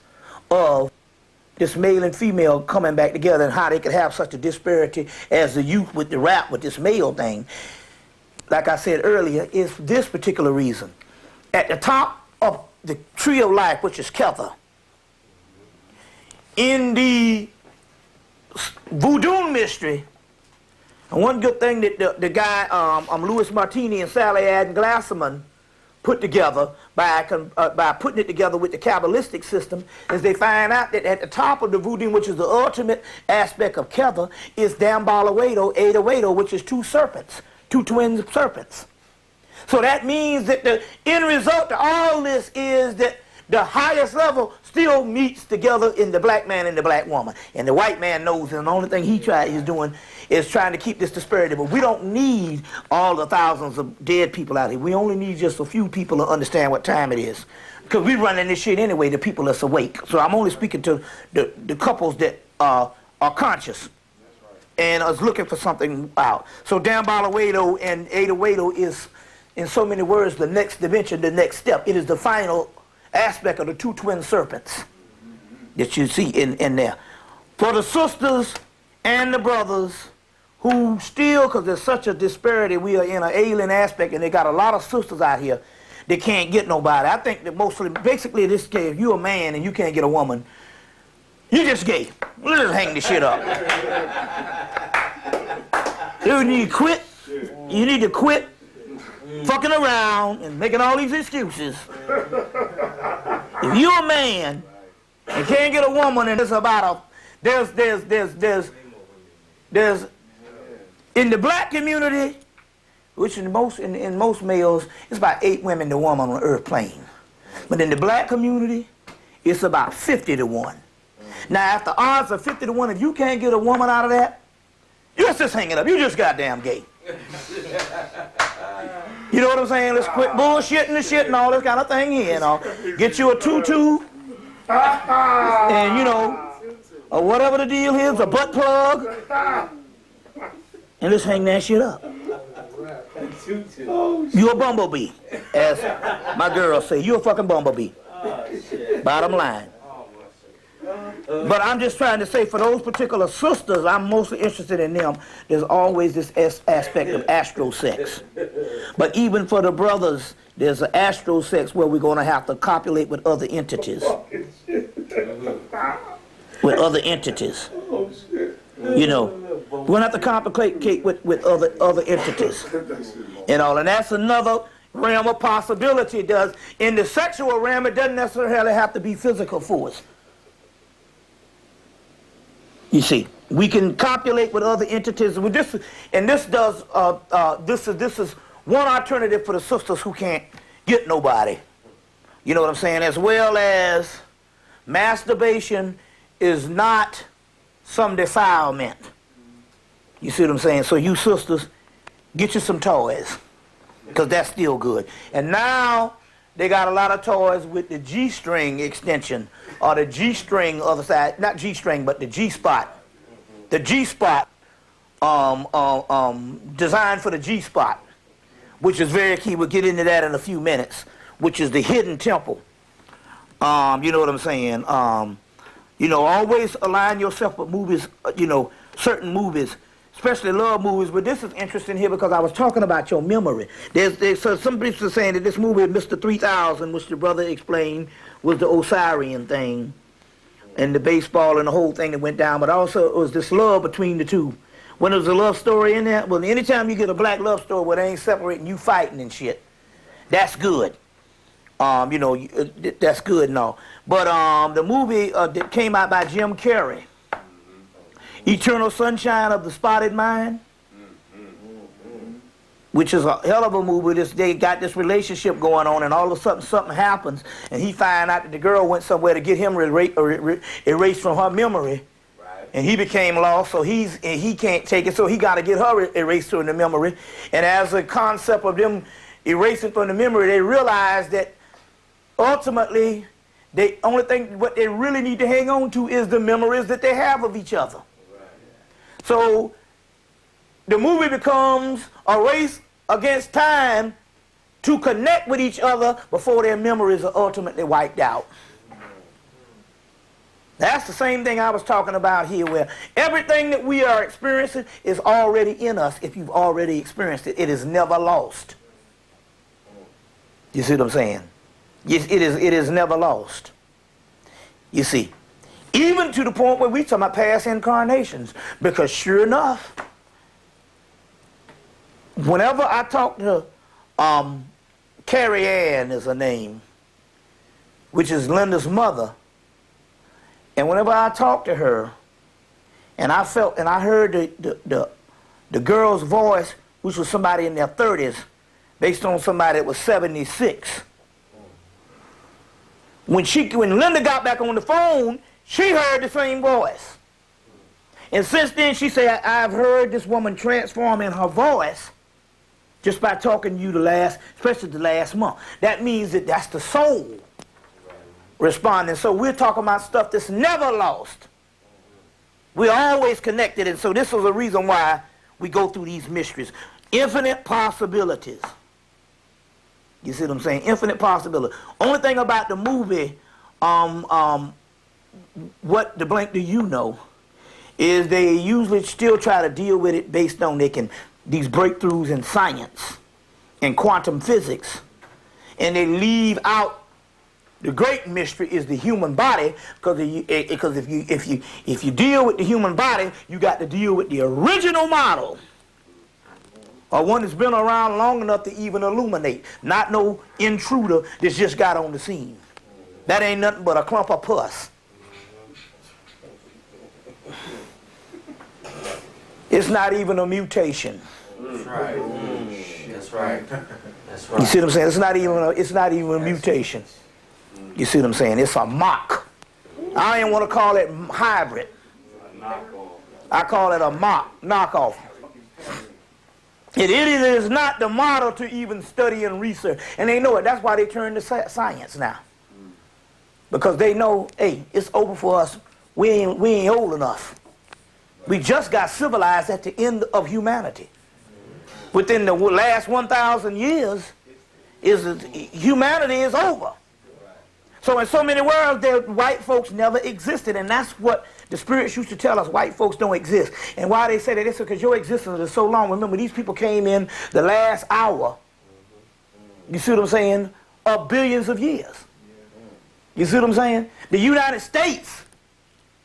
S1: of this male and female coming back together and how they could have such a disparity as the youth with the rap with this male thing, like I said earlier, is this particular reason. At the top of the tree of life, which is Kether, in the voodoo mystery, and one good thing that the guy, Louis Martini and Sally Adden Glasserman put together by putting it together with the Kabbalistic system, is they find out that at the top of the voodoo, which is the ultimate aspect of Kether, is Dambalawedo, Adawedo, which is two serpents. Two twin serpents. So that means that the end result to all this is that the highest level still meets together in the black man and the black woman. And the white man knows, and the only thing he is doing is trying to keep this disparity. But we don't need all the thousands of dead people out here. We only need just a few people to understand what time it is. Because we're running this shit anyway, the people that's awake. So I'm only speaking to the couples that are conscious and is looking for something out. So Dambalawedo and Adawedo is, in so many words, the next dimension, the next step. It is the final aspect of the two twin serpents that you see in there. For the sisters and the brothers who still, because there's such a disparity, we are in an alien aspect, and they got a lot of sisters out here that can't get nobody. I think that mostly, basically in this case, if you're a man and you can't get a woman, you just gay. Let's just hang this shit up. You need to quit. You need to quit fucking around and making all these excuses. If you're a man and can't get a woman, and it's about there's in the black community, which in most males, it's about 8 women to 1 on the earth plane. But in the black community, it's about 50 to 1. Now, if the odds are 50 to 1, if you can't get a woman out of that, you just hang it up. You just goddamn gay. You know what I'm saying? Let's quit bullshitting the shit and all this kind of thing here. Get you a tutu, and or whatever the deal is, a butt plug, and let's hang that shit up. You a bumblebee, as my girls say. You a fucking bumblebee. Bottom line. But I'm just trying to say, for those particular sisters, I'm mostly interested in them. There's always this aspect of astral sex. But even for the brothers, there's an astral sex where we're going to have to copulate with other entities. With other entities. We're going to have to complicate with other entities. And that's another realm of possibility. In the sexual realm, it doesn't necessarily have to be physical force. You see, we can copulate with other entities. This is one alternative for the sisters who can't get nobody. You know what I'm saying? As well as masturbation is not some defilement. You see what I'm saying? So you sisters, get you some toys, because that's still good. And now they got a lot of toys with the G-string extension, or the G-string other side, not G-string, but the G-spot. The G-spot, designed for the G-spot, which is very key. We'll get into that in a few minutes, which is the hidden temple. You know what I'm saying? Always align yourself with movies, certain movies, especially love movies. But this is interesting here because I was talking about your memory. So some people are saying that this movie, Mr. 3000, which the brother explained, was the Osirian thing, and the baseball and the whole thing that went down. But also it was this love between the two. When there's a love story in there, well, anytime you get a black love story where they ain't separating, you fighting and shit, that's good. That's good and all. But the movie that came out by Jim Carrey, Eternal Sunshine of the Spotted Mind, which is a hell of a movie. They got this relationship going on, and all of a sudden something happens, and he find out that the girl went somewhere to get him erased from her memory, and he became lost, so he can't take it, so he got to get her erased from the memory. And as a concept of them erasing from the memory, they realize that ultimately, the only thing what they really need to hang on to is the memories that they have of each other. So the movie becomes a race against time to connect with each other before their memories are ultimately wiped out. That's the same thing I was talking about here, where everything that we are experiencing is already in us. If you've already experienced it, it is never lost. You see what I'm saying? Yes, it is never lost. You see, even to the point where we talk about past incarnations, because sure enough, whenever I talk to Carrie Ann is her name, which is Linda's mother, and whenever I talk to her, and I felt and I heard the girl's voice, which was somebody in their 30s, based on somebody that was 76. When Linda got back on the phone, she heard the same voice. And since then, she said, I've heard this woman transform in her voice just by talking to you especially the last month. That means that that's the soul responding. So we're talking about stuff that's never lost. We're always connected. And so this was a reason why we go through these mysteries. Infinite possibilities. You see what I'm saying? Infinite possibility. Only thing about the movie, what the blank do you know, is they usually still try to deal with it based on these breakthroughs in science and quantum physics, and they leave out the great mystery is the human body, because if you deal with the human body, you got to deal with the original model. Or one that's been around long enough to even illuminate. Not no intruder that's just got on the scene. That ain't nothing but a clump of pus. It's not even a mutation.
S3: That's right. That's right. That's right.
S1: You see what I'm saying? It's not even a mutation. You see what I'm saying? It's a mock. I ain't want to call it hybrid. I call it a mock, knockoff. It is not the model to even study and research. And they know it. That's why they turn to science now. Because they know, hey, it's over for us. We ain't old enough. We just got civilized at the end of humanity. Within the last 1,000 years, humanity is over. So in so many worlds, white folks never existed, and that's what the spirits used to tell us: white folks don't exist. And why they say that? It's because your existence is so long. Remember, these people came in the last hour. You see what I'm saying? Of billions of years. You see what I'm saying? The United States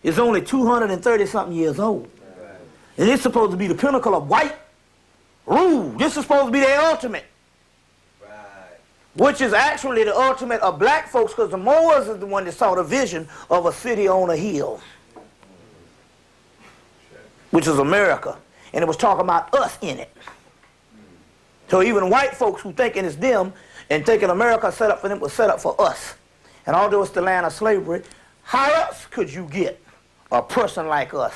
S1: is only 230-something years old. And it's supposed to be the pinnacle of white rule. This is supposed to be their ultimate. Which is actually the ultimate of black folks, because the Moors is the one that saw the vision of a city on a hill, which is America, and it was talking about us in it. So even white folks who thinking it's them and thinking America set up for them was set up for us. And although it's the land of slavery, how else could you get a person like us,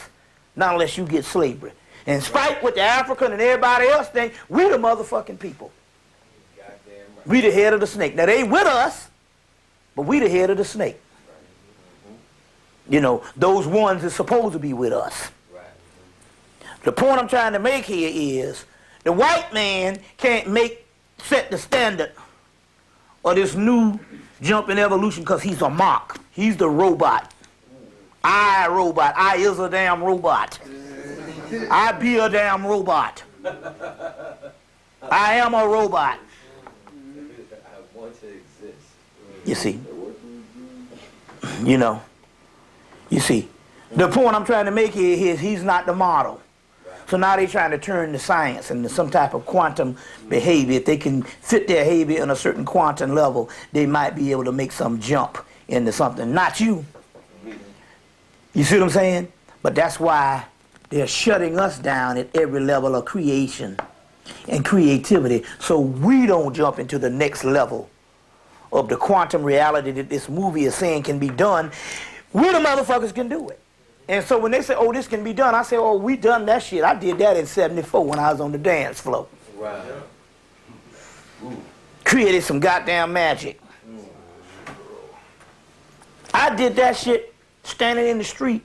S1: not unless you get slavery? And in spite what the African and everybody else think, we the motherfucking people. We the head of the snake. Now, they ain't with us, but we the head of the snake. You know, those ones that's supposed to be with us. The point I'm trying to make here is the white man can't set the standard of this new jump in evolution because he's a mock. He's the robot. I is a damn robot. I be a damn robot. I am a robot. You see, you see, the point I'm trying to make here is he's not the model. So now they're trying to turn to science and to some type of quantum behavior. If they can fit their behavior in a certain quantum level, they might be able to make some jump into something. Not you. You see what I'm saying? But that's why they're shutting us down at every level of creation. and creativity so we don't jump into the next level of the quantum reality that this movie is saying can be done. We the motherfuckers can do it. And so when they say, oh, this can be done, I say, oh, we done that shit. I did that in 74 when I was on the dance floor.
S3: Right.
S1: Created some goddamn magic. I did that shit standing in the street.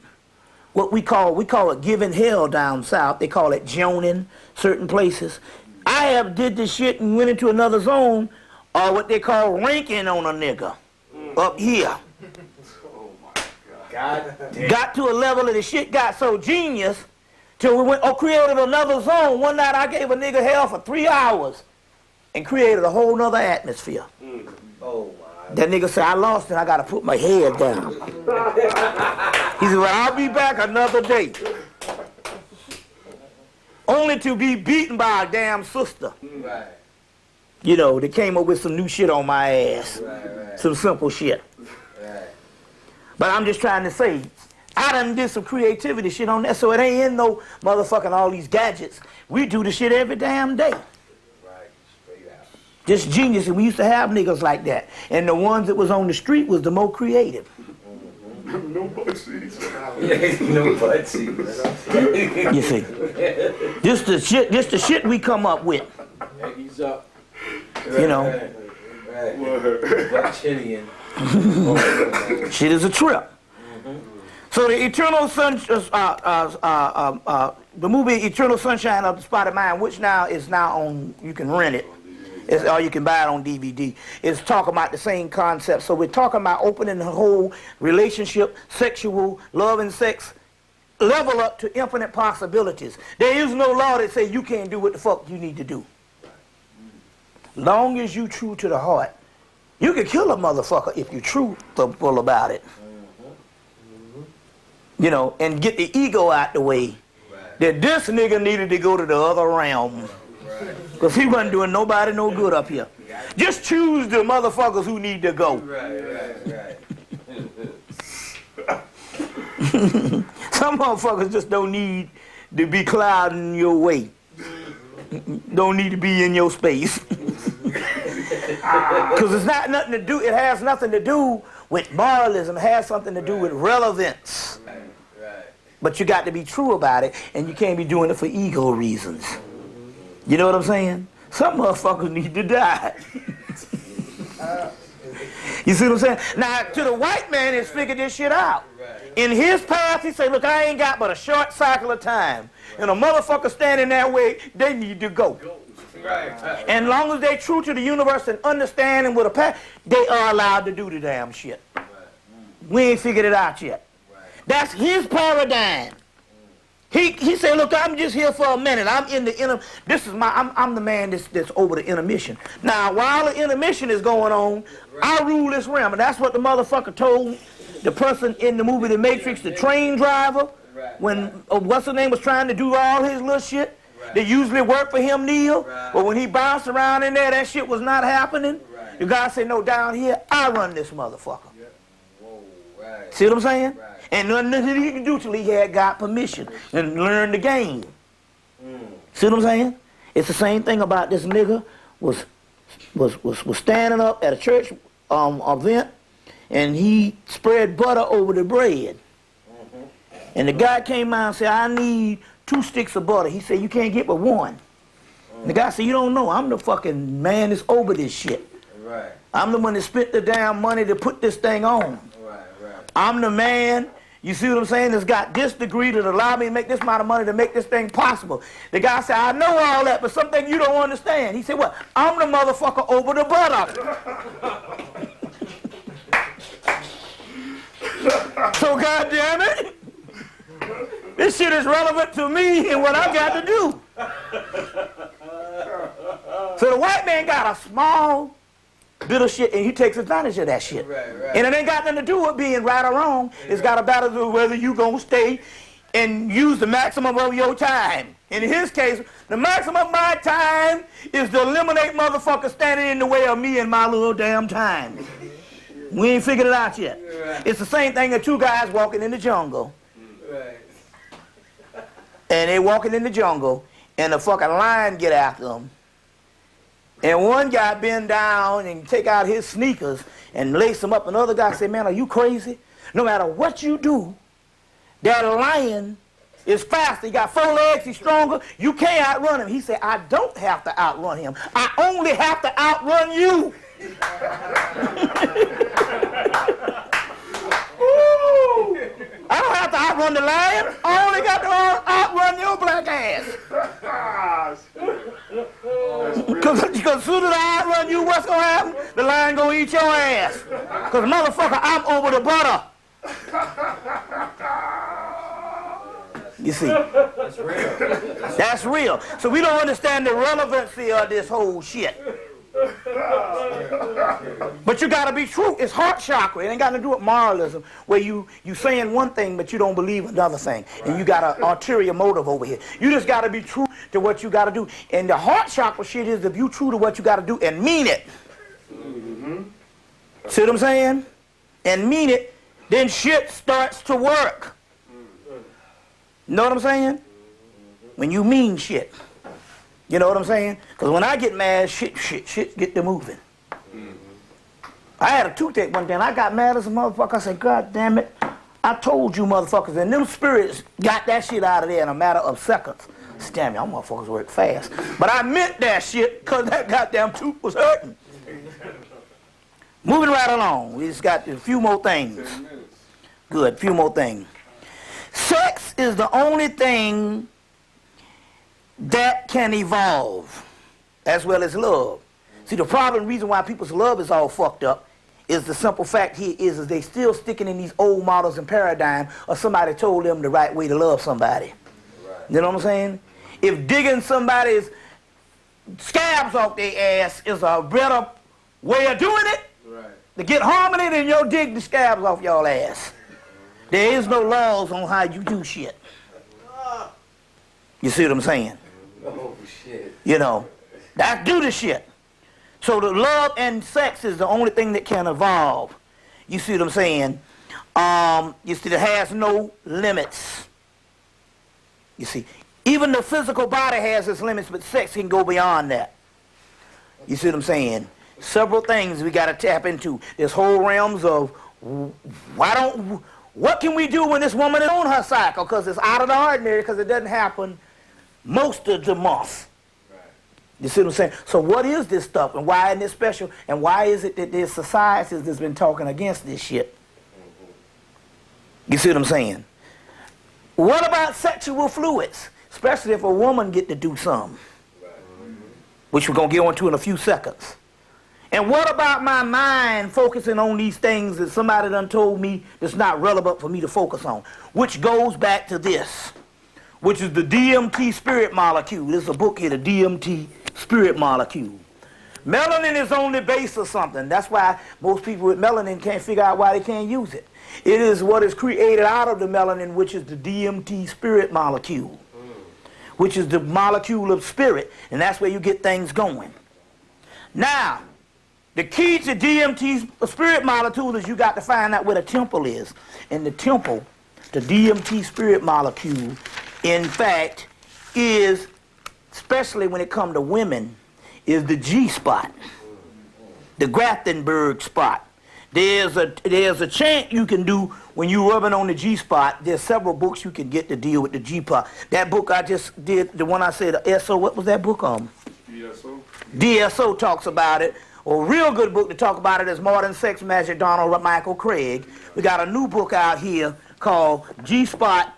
S1: What we call it giving hell down south. They call it joning certain places. I have did this shit and went into another zone, or what they call ranking on a nigga up here.
S3: God damn.
S1: Got to a level of the shit got so genius till we went created another zone. One night I gave a nigga hell for 3 hours and created a whole nother atmosphere.
S3: Oh my.
S1: That nigga said, I lost and I gotta put my head down. He said, well, I'll be back another day. Only to be beaten by a damn sister.
S3: Right.
S1: You know, they came up with some new shit on my ass.
S3: Right.
S1: Some simple shit.
S3: Right.
S1: But I'm just trying to say, I done did some creativity shit on that, so it ain't in no motherfucking all these gadgets. We do the shit every damn day.
S3: Right. Straight out.
S1: Just genius, and we used to have niggas like that. And the ones that was on the street was the more creative.
S4: No butt seats.
S3: No butt seats.
S1: You see. Just the shit we come up with.
S3: He's up.
S1: You know.
S3: Right.
S4: Word.
S3: Butt chillian.
S1: Shit is a trip. So the Eternal Sun, the movie Eternal Sunshine of the Spotted Mind, which now is on, you can rent it, or you can buy it on DVD, is talking about the same concept. So we're talking about opening the whole relationship, sexual, love and sex, level up to infinite possibilities. There is no law that says you can't do what the fuck you need to do. Long as you true to the heart. You can kill a motherfucker if you're truthful about it. You know, and get the ego out the way. That this nigga needed to go to the other realm. Because he wasn't doing nobody no good up here. Just choose the motherfuckers who need to go.
S3: Right.
S1: Some motherfuckers just don't need to be clouding your way. Don't need to be in your space. Because it's not nothing to do, it has nothing to do with moralism. It has something to do with relevance.
S3: Right.
S1: But you got to be true about it, and you can't be doing it for ego reasons. You know what I'm saying? Some motherfuckers need to die. You see what I'm saying? Now, to the white man, he's figured this shit out. In his path, he say, look, I ain't got but a short cycle of time. And a motherfucker standing that way, they need to go.
S3: Right.
S1: And as long as they true to the universe and understanding with a path, they are allowed to do the damn shit. We ain't figured it out yet. That's his paradigm. He said, look, I'm just here for a minute. I'm in the I'm the man that's over the intermission. Now, while the intermission is going on, I rule this realm. And that's what the motherfucker told the person in the movie The Matrix, the train driver, when what's her name was trying to do all his little shit. They usually work for him, Neil. But when he bounced around in there, that shit was not happening. The guy said, no, down here, I run this motherfucker. See what I'm saying? And nothing he can do till he had got permission and learned the game. See what I'm saying? It's the same thing about this nigga was standing up at a church event, and he spread butter over the bread. And the guy came out and said, I need 2 sticks of butter. He said, you can't get but 1. And the guy said, you don't know, I'm the fucking man that's over this shit.
S3: Right.
S1: I'm the one that spent the damn money to put this thing on.
S3: Right.
S1: I'm the man, you see what I'm saying, that's got this degree to allow me to make this amount of money to make this thing possible. The guy said, I know all that, but something you don't understand. He said, what? I'm the motherfucker over the butter. So goddamn it, this shit is relevant to me and what I got to do. So the white man got a small bit of shit, and he takes advantage of that shit.
S3: Right.
S1: And it ain't got nothing to do with being right or wrong. It's got about to do with whether you gonna stay and use the maximum of your time. In his case, the maximum of my time is to eliminate motherfuckers standing in the way of me and my little damn time. We ain't figured it out yet. It's the same thing as 2 guys walking in the jungle.
S3: Right.
S1: And they walking in the jungle, and the fucking lion get after them. And one guy bend down and take out his sneakers and lace them up. Another guy say, man, are you crazy? No matter what you do, that lion is faster. He got 4 legs, he's stronger. You can't outrun him. He said, I don't have to outrun him. I only have to outrun you. I don't have to outrun the lion. I only got to outrun your black ass. Because as soon as I outrun you, what's going to happen? The lion going to eat your ass. Because, motherfucker, I'm over the butter. You see?
S3: That's real.
S1: That's real. So we don't understand the relevancy of this whole shit. But you got to be true. It's heart chakra. It ain't got to do with moralism, where you saying one thing, but you don't believe another thing. And you got an ulterior motive over here. You just got to be true to what you got to do. And the heart chakra shit is if you true to what you got to do and mean it. See what I'm saying? And mean it, then shit starts to work. Know what I'm saying? When you mean shit. You know what I'm saying? Because when I get mad, shit get to moving. I had a toothache one day and I got mad as a motherfucker. I said, God damn it. I told you motherfuckers. And them spirits got that shit out of there in a matter of seconds. I said, damn, y'all motherfuckers work fast. But I meant that shit because that goddamn tooth was hurting. Moving right along. We just got a few more things. Good, few more things. Sex is the only thing that can evolve, as well as love. See, the problem, reason why people's love is all fucked up, is the simple fact here is they still sticking in these old models and paradigm of somebody told them the right way to love somebody. Right. You know what I'm saying? If digging somebody's scabs off their ass is a better way of doing it, right, to get harmony, then you'll dig the scabs off your ass. There is no laws on how you do shit. You see what I'm saying?
S3: Oh, shit.
S1: You know, that's do the shit. So the love and sex is the only thing that can evolve. You see what I'm saying? You see, it has no limits. You see, even the physical body has its limits, but sex can go beyond that. You see what I'm saying? Several things we got to tap into. There's whole realms of what can we do when this woman is on her cycle? Because it's out of the ordinary, because it doesn't happen most of the month. Right. You see what I'm saying? So what is this stuff, and why isn't it special? And why is it that there's societies that's been talking against this shit? You see what I'm saying? What about sexual fluids? Especially if a woman get to do something. Right. Which we're going to get on to in a few seconds. And what about my mind focusing on these things that somebody done told me that's not relevant for me to focus on? Which goes back to this, which is the DMT spirit molecule. There's a book here, the DMT spirit molecule. Melanin is only base or something. That's why most people with melanin can't figure out why they can't use it. It is what is created out of the melanin, which is the DMT spirit molecule, which is the molecule of spirit, and that's where you get things going. Now, the key to DMT's spirit molecule is you got to find out where the temple is. And the temple, the DMT spirit molecule, in fact, is, especially when it comes to women, is the G spot, the Graftenberg spot. There's a chant you can do when you're rubbing on the G spot. There's several books you can get to deal with the G spot. That book I just did, the one I said, SO, what was that book on? DSO. DSO talks about it. A real good book to talk about it is Modern Sex Magic, Donald Michael Craig. We got a new book out here called G-Spot.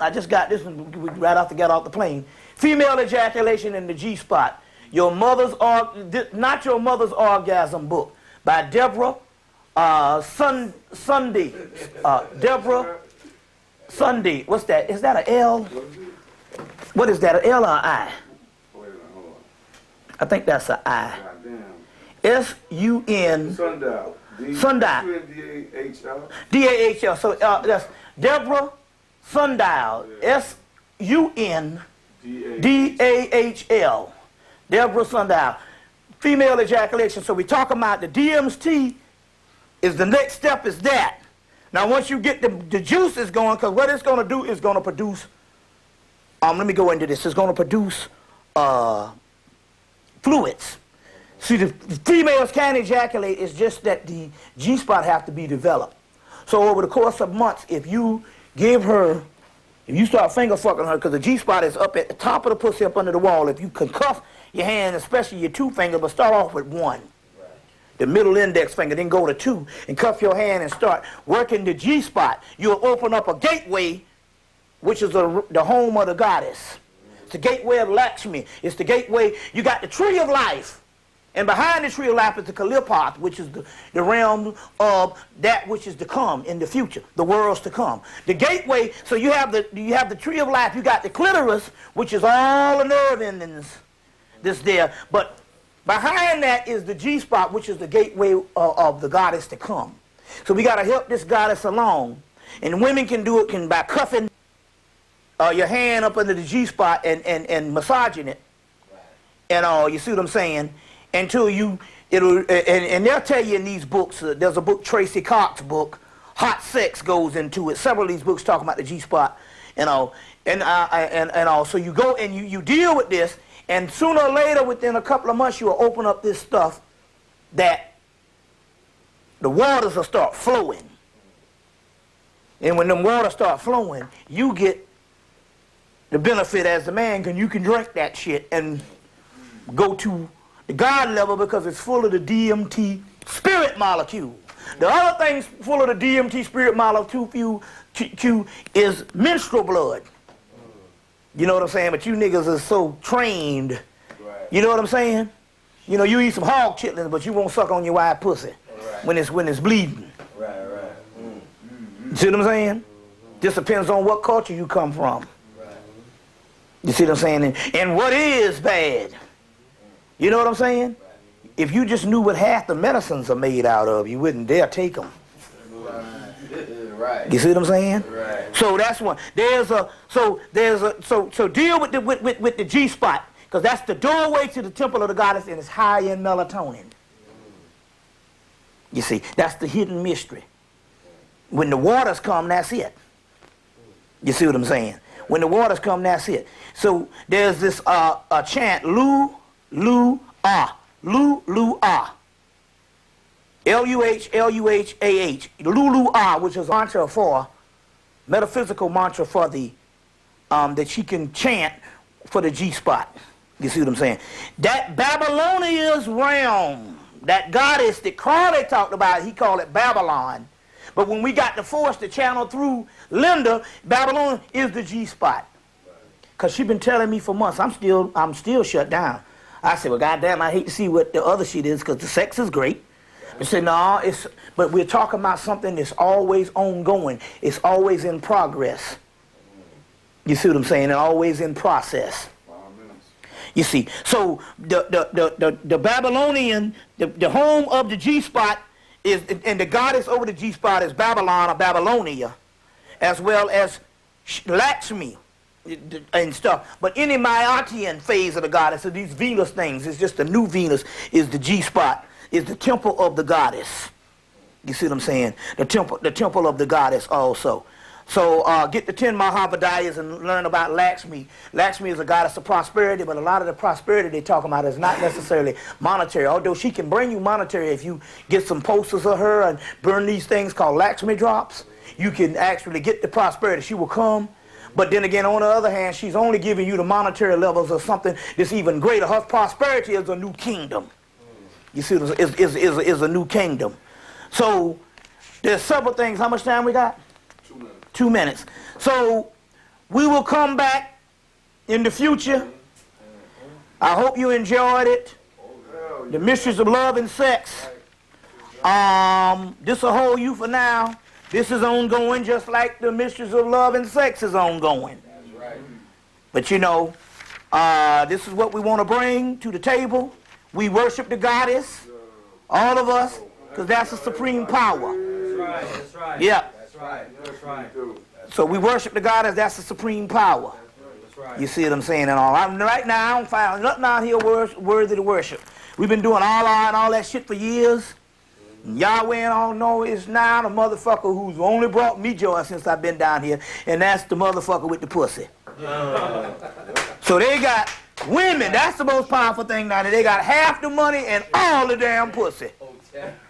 S1: I just got this one right off the plane. Female Ejaculation in the G-Spot. Not Your Mother's Orgasm book by Deborah Sunday. Deborah Sunday. What's that? Is that an L? What is that, an L or an I? I think that's an I. S-U-N.
S4: Sundial.
S1: Sundial.
S4: D-A-H-L.
S1: D-A-H-L. So that's Deborah Sundial. S-U-N-D-A-H-L. Deborah Sundial. Female ejaculation. So we're talking about the DMT is the next step is that. Now once you get the juices going, because what it's going to do is going to produce let me go into this. It's going to produce fluids. See, the females can ejaculate. It's just that the G-spot have to be developed. So over the course of months, if you give her, if you start finger fucking her, because the G-spot is up at the top of the pussy up under the wall, if you can cuff your hand, especially your two fingers, but start off with one. The middle index finger, then go to two, and cuff your hand and start working the G-spot. You'll open up a gateway, which is the home of the goddess. It's the gateway of Lakshmi. It's the gateway. You got the tree of life. And behind the tree of life is the Kalipath, which is the realm of that which is to come in the future, the worlds to come. The gateway, so you have the tree of life, you got the clitoris, which is all the nerve endings that's there. But behind that is the G-spot, which is the gateway of the goddess to come. So we got to help this goddess along. And women can do it by cuffing your hand up under the G-spot and massaging it. And you see what I'm saying? Until and they'll tell you in these books, there's a book, Tracy Cox's book, Hot Sex goes into it. Several of these books talk about the G-spot, and all. So you go and you deal with this, and sooner or later, within a couple of months, you'll open up this stuff that the waters will start flowing. And when them waters start flowing, you get the benefit as a man, because you can drink that shit and go to the God level because it's full of the DMT spirit molecule. The other things full of the DMT spirit molecule is menstrual blood. You know what I'm saying? But you niggas are so trained. You know what I'm saying? You know, you eat some hog chitlins, but you won't suck on your wide pussy when it's bleeding. You see what I'm saying? Just depends on what culture you come from. You see what I'm saying? And what is bad? You know what I'm saying? If you just knew what half the medicines are made out of, you wouldn't dare take them.
S3: Right.
S1: You see what I'm saying?
S3: Right.
S1: So that's one. So deal with the G-spot, because that's the doorway to the temple of the goddess, and it's high in melatonin. You see, that's the hidden mystery. When the waters come, that's it. You see what I'm saying? When the waters come, that's it. So there's this a chant, Lu, Lu, Ah. Lu, Lu, Ah. L-U-H, L-U-H-A-H. Lu, Lu, Ah, which is a mantra for, metaphysical mantra for the, that she can chant for the G-spot. You see what I'm saying? That Babylonia's realm, that goddess that Crowley talked about, he called it Babylon. But when we got the force to channel through Linda, Babylon is the G-spot. Because she's been telling me for months, I'm still shut down. I said, well, goddamn, I hate to see what the other shit is, because the sex is great. I said, no, but we're talking about something that's always ongoing. It's always in progress. You see what I'm saying? And always in process. You see, so the Babylonian, the home of the G-spot is, and the goddess over the G-spot is Babylon or Babylonia, as well as Lakshmi and stuff. But any Mayatean phase of the goddess, of these Venus things, it's just the new Venus is the G-spot, is the temple of the goddess. You see what I'm saying? The temple of the goddess also. So get the 10 Mahabodhiyas and learn about Lakshmi. Lakshmi is a goddess of prosperity, but a lot of the prosperity they talk about is not necessarily monetary, although she can bring you monetary if you get some posters of her and burn these things called Lakshmi drops. You can actually get the prosperity. She will come. But then again, on the other hand, she's only giving you the monetary levels of something that's even greater. Her prosperity is a new kingdom. You see, is a new kingdom. So there's several things. How much time we got? 2 minutes. So we will come back in the future. I hope you enjoyed it. The mysteries of love and sex. This will hold you for now. This is ongoing, just like the mysteries of love and sex is ongoing.
S3: That's right.
S1: But you know, this is what we want to bring to the table. We worship the goddess, all of us, because that's the supreme power.
S3: That's right. That's right.
S1: Yeah.
S3: That's right. That's right.
S1: So we worship the goddess, that's the supreme power.
S3: That's right.
S1: You see what I'm saying and all. Right now, I don't find nothing out here worthy to worship. We've been doing Allah and all that shit for years. Yahweh and all know is now the motherfucker who's only brought me joy since I've been down here, and that's the motherfucker with the pussy. So they got women. That's the most powerful thing now. They got half the money and all the damn pussy.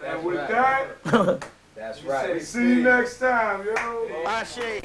S4: And with that,
S3: That's
S4: right. See you next time, yo.
S1: I shade.